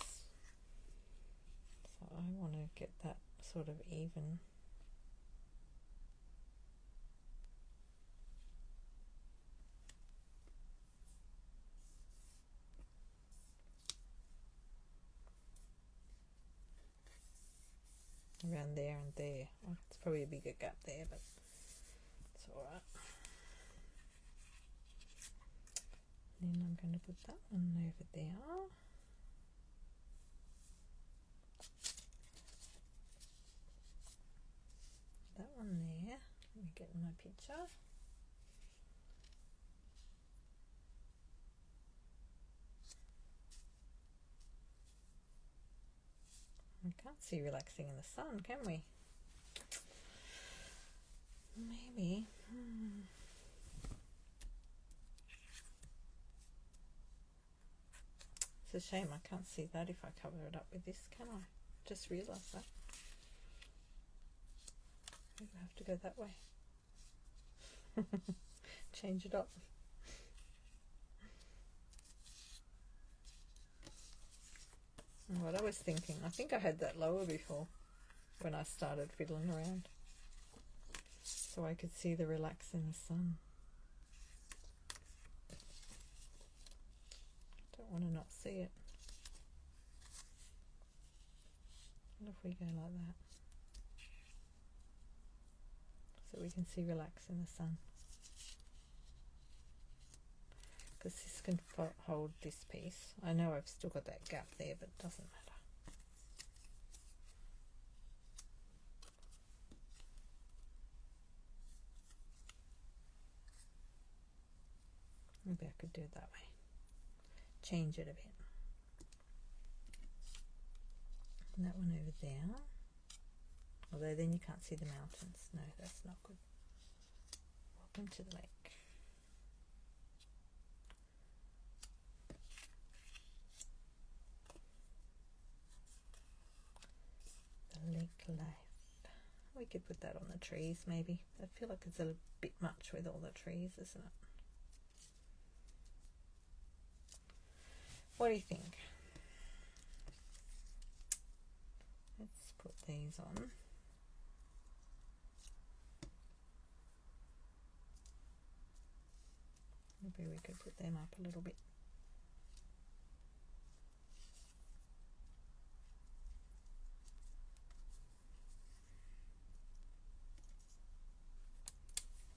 so I want to get that sort of even. Around there and there. Oh, it's probably a bigger gap there, but it's alright. Then I'm going to put that one over there. That one there. Let me get my picture. We can't see relaxing in the sun, can we? Maybe. It's a shame I can't see that if I cover it up with this, can I? Just realised that. Maybe I have to go that way. Change it up. And what I was thinking, I think I had that lower before when I started fiddling around, so I could see the relax in the sun. Don't want to not see it. What if we go like that? So we can see relax in the sun. Because this can hold this piece. I know I've still got that gap there, but it doesn't matter. Maybe I could do it that way. Change it a bit. And that one over there. Although then you can't see the mountains. No, that's not good. Welcome to the lake. The lake life. We could put that on the trees maybe. I feel like it's a bit much with all the trees, isn't it? What do you think? Let's put these on. Maybe we could put them up a little bit.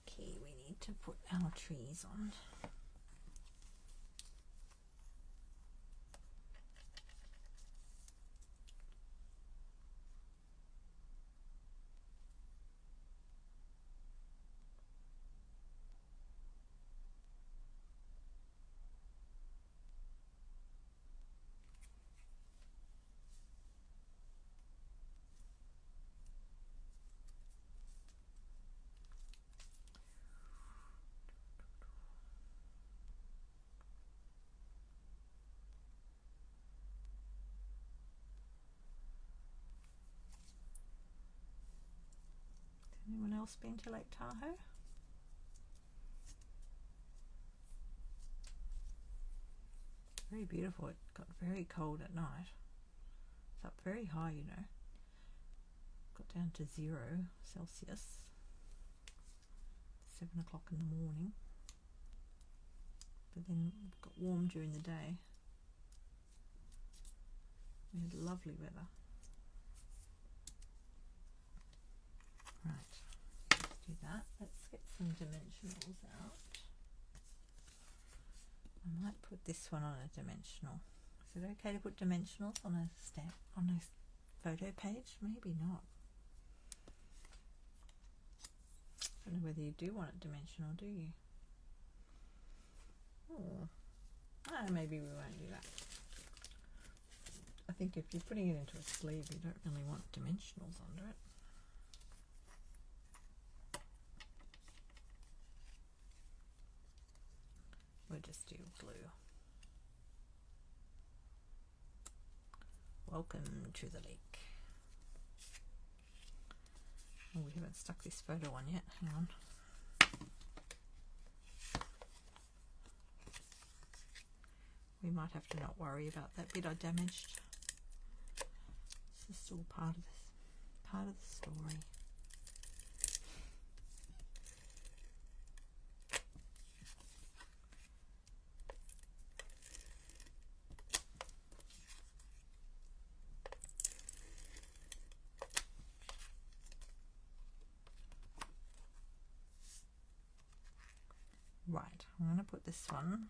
Okay, we need to put our trees on. else been to Lake Tahoe? Very beautiful. It got very cold at night. It's up very high, you know. Got down to 0 Celsius. 7 o'clock in the morning. But then it got warm during the day. We had lovely weather. Right, let's do that. Let's get some dimensionals out. I might put this one on a dimensional. Is it okay to put dimensionals on a stamp, on a photo page? Maybe not. I don't know whether you do want it dimensional, do you? Oh, maybe we won't do that. I think if you're putting it into a sleeve, you don't really want dimensionals under it. We'll just do blue. Welcome to the lake. Oh, we haven't stuck this photo on yet. Hang on. We might have to not worry about that bit I damaged. This is all part of the story. Right, I'm going to put this one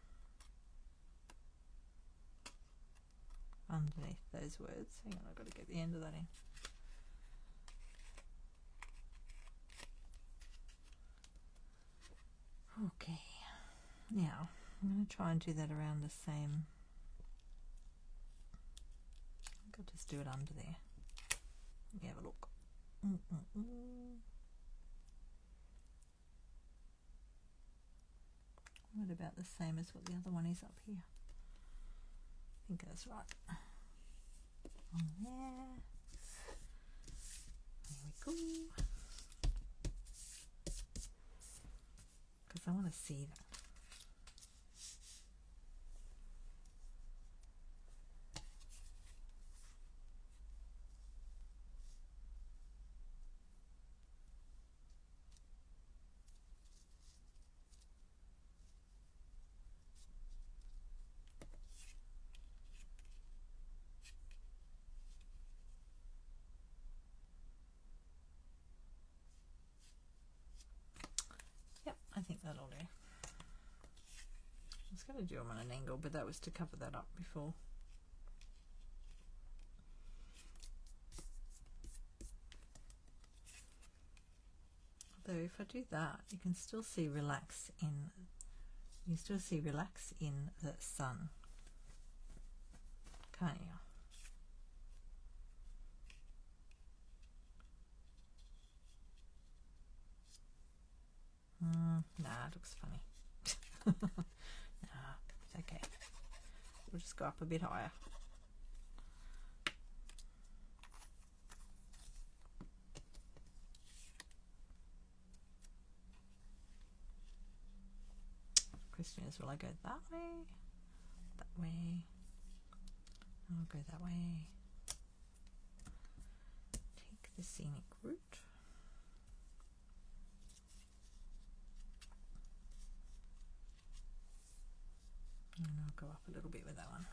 underneath those words. Hang on, I've got to get the end of that in. Okay, now I'm going to try and do that around the same. I think I'll just do it under there. Let me have a look. What about the same as what the other one is up here? I think that's right. On there. There we go. Because I want to see that. I think that'll do. I was going to do them on an angle, but that was to cover that up before. Although if I do that, you can still see relax in. You still see relax in the sun, can't you? Nah, it looks funny. Nah, it's okay. We'll just go up a bit higher. Question is, will I go that way? That way? I'll go that way. Take the scenic route. And I'll go up a little bit with that one.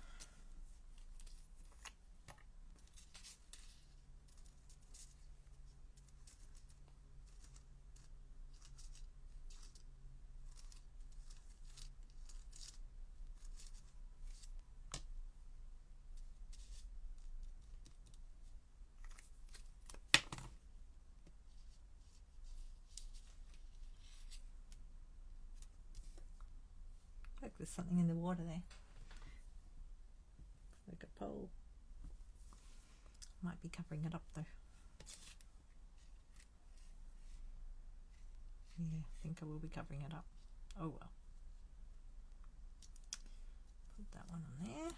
Look, there's something in the water there. Like a pole. Might be covering it up though. Yeah, I think I will be covering it up. Oh well. Put that one on there.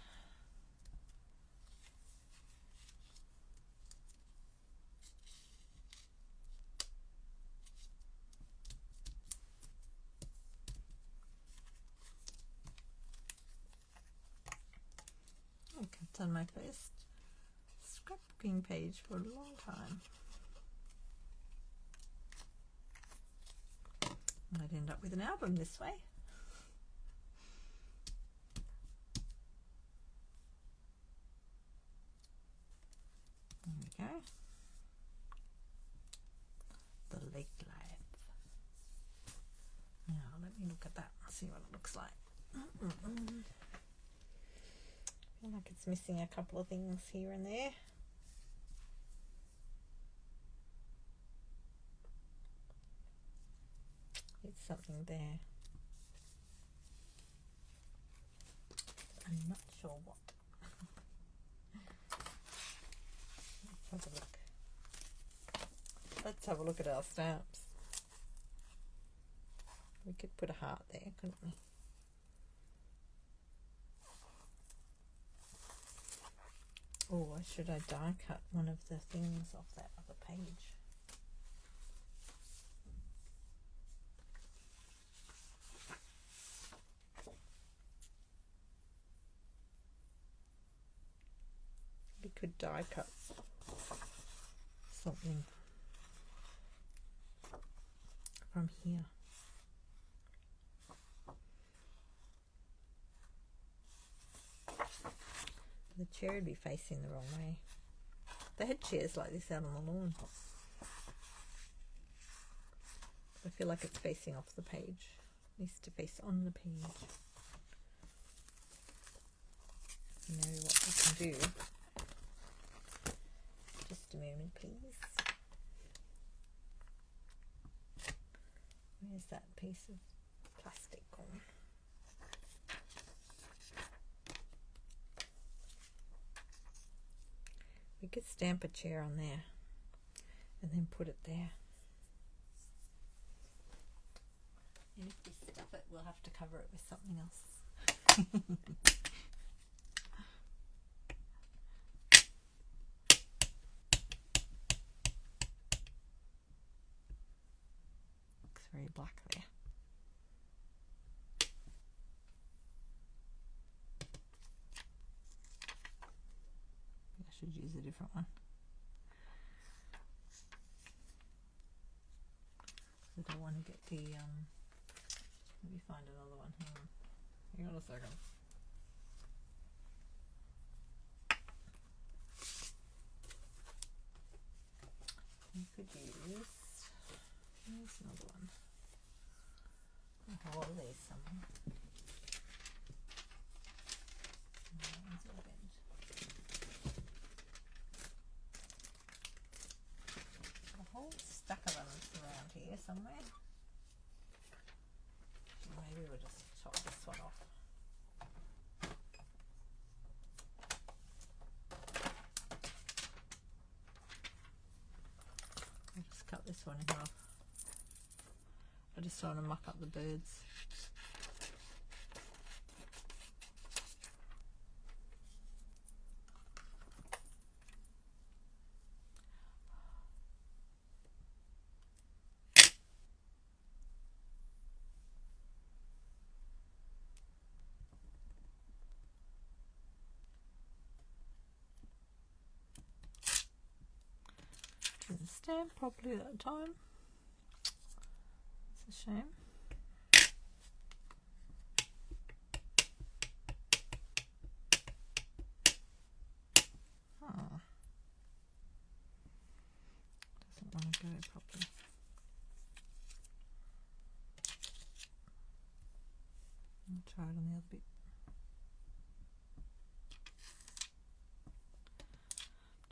done my first scrapbooking page for a long time. I'd end up with an album this way. There we go. The lake life. Now let me look at that and see what it looks like. I feel like it's missing a couple of things here and there. It's something there. I'm not sure what. Let's have a look. Let's have a look at our stamps. We could put a heart there, couldn't we? Oh, should I die cut one of the things off that other page? We could die cut something from here. The chair would be facing the wrong way. They had chairs like this out on the lawn. I feel like it's facing off the page. It needs to face on the page. Maybe what we can do. Just a moment, please. Where's that piece of plastic gone? We could stamp a chair on there and then put it there. And if we stuff it, we'll have to cover it with something else. Looks very black there. Should use a different one. I don't want to get the let me find another one. Hang on a second. You could use, here's another one. I have all these somewhere. Stack of them around here somewhere. Maybe we'll just chop this one off. I'll just cut this one in half. I just want to muck up the birds. Didn't stamp properly that time. It's a shame. Doesn't want to go properly. I'll try it on the other bit.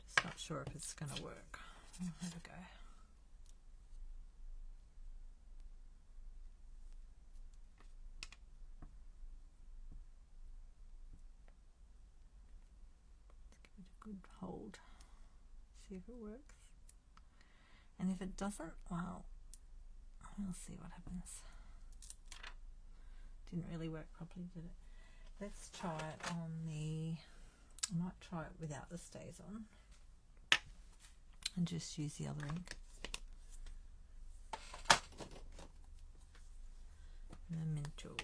Just not sure if it's going to work. I'll have a go. Let's give it a good hold. See if it works. And if it doesn't, well, we'll see what happens. Didn't really work properly, did it? Let's try it on the, I might try it without the stays on. And just use the other ink. Memento.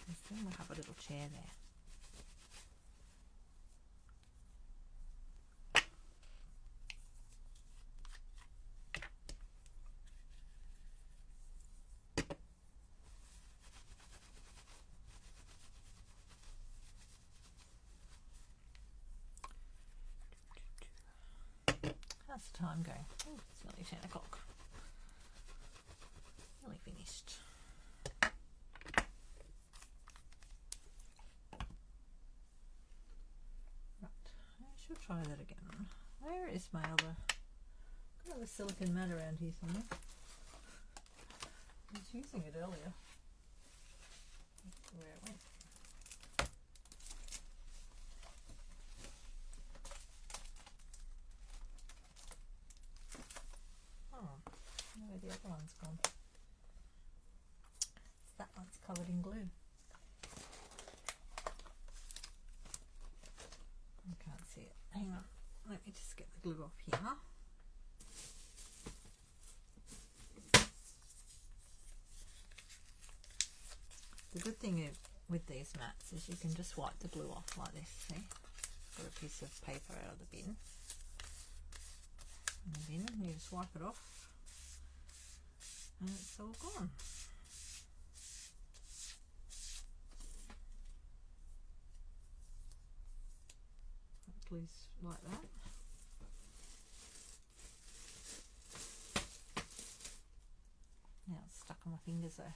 There's Then we'll have a little chair there. How's the time going? Oh, it's nearly 10 o'clock. Nearly finished. Right, I should try that again. Where is my other? Got another silicone mat around here somewhere. I was using it earlier. Where it went. Where the other one's gone. That one's covered in glue. I can't see it. Hang on. Let me just get the glue off here. The good thing with these mats is you can just wipe the glue off like this. See? Got a piece of paper out of the bin. In the bin, and you just wipe it off. And it's all gone. That glue's like that. Now it's stuck on my fingers though.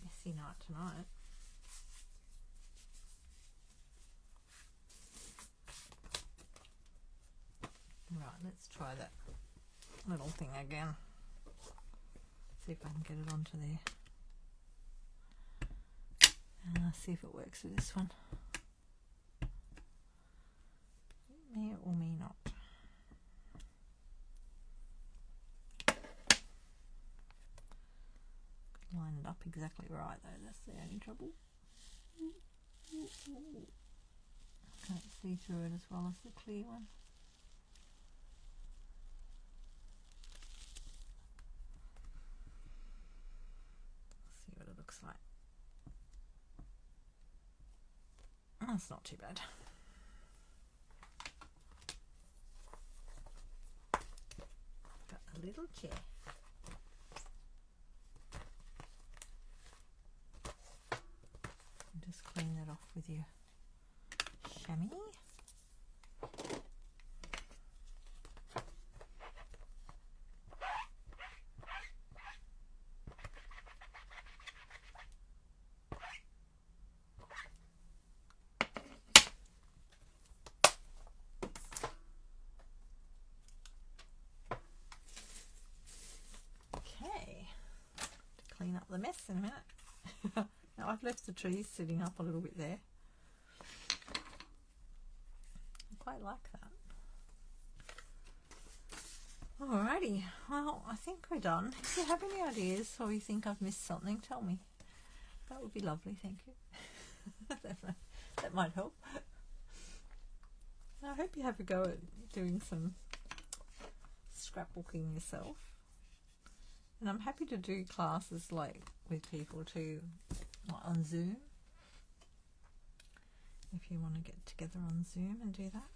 Messy night tonight. Right, let's try that little thing again. See if I can get it onto there. See if it works with this one. May or may not. Line it up exactly right though, that's the only trouble. Can't see through it as well as the clear one. Looks like. Oh, it's not too bad. Got a little chair. And just clean that off with your chamois. Clean up the mess in a minute. Now I've left the trees sitting up a little bit there. I quite like that. Alrighty, well I think we're done. If you have any ideas or you think I've missed something, tell me. That would be lovely, thank you. that might help. I hope you have a go at doing some scrapbooking yourself. And I'm happy to do classes like with people too, like on Zoom. If you want to get together on Zoom and do that,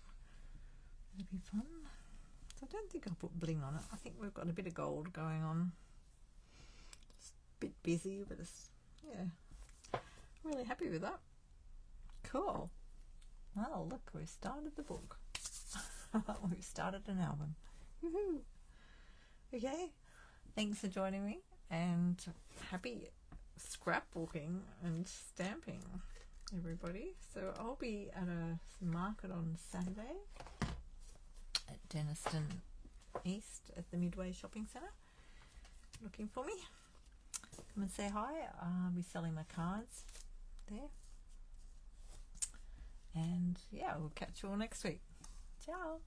it'd be fun. So I don't think I'll put bling on it. I think we've got a bit of gold going on. Just a bit busy, but it's, yeah, really happy with that. Cool. Well, look, we've started the book. We've started an album. Woohoo! Okay. Thanks for joining me, and happy scrapbooking and stamping, everybody. So I'll be at a market on Saturday at Denniston East at the Midway Shopping Centre. Looking for me. Come and say hi. I'll be selling my cards there. And yeah, we'll catch you all next week. Ciao.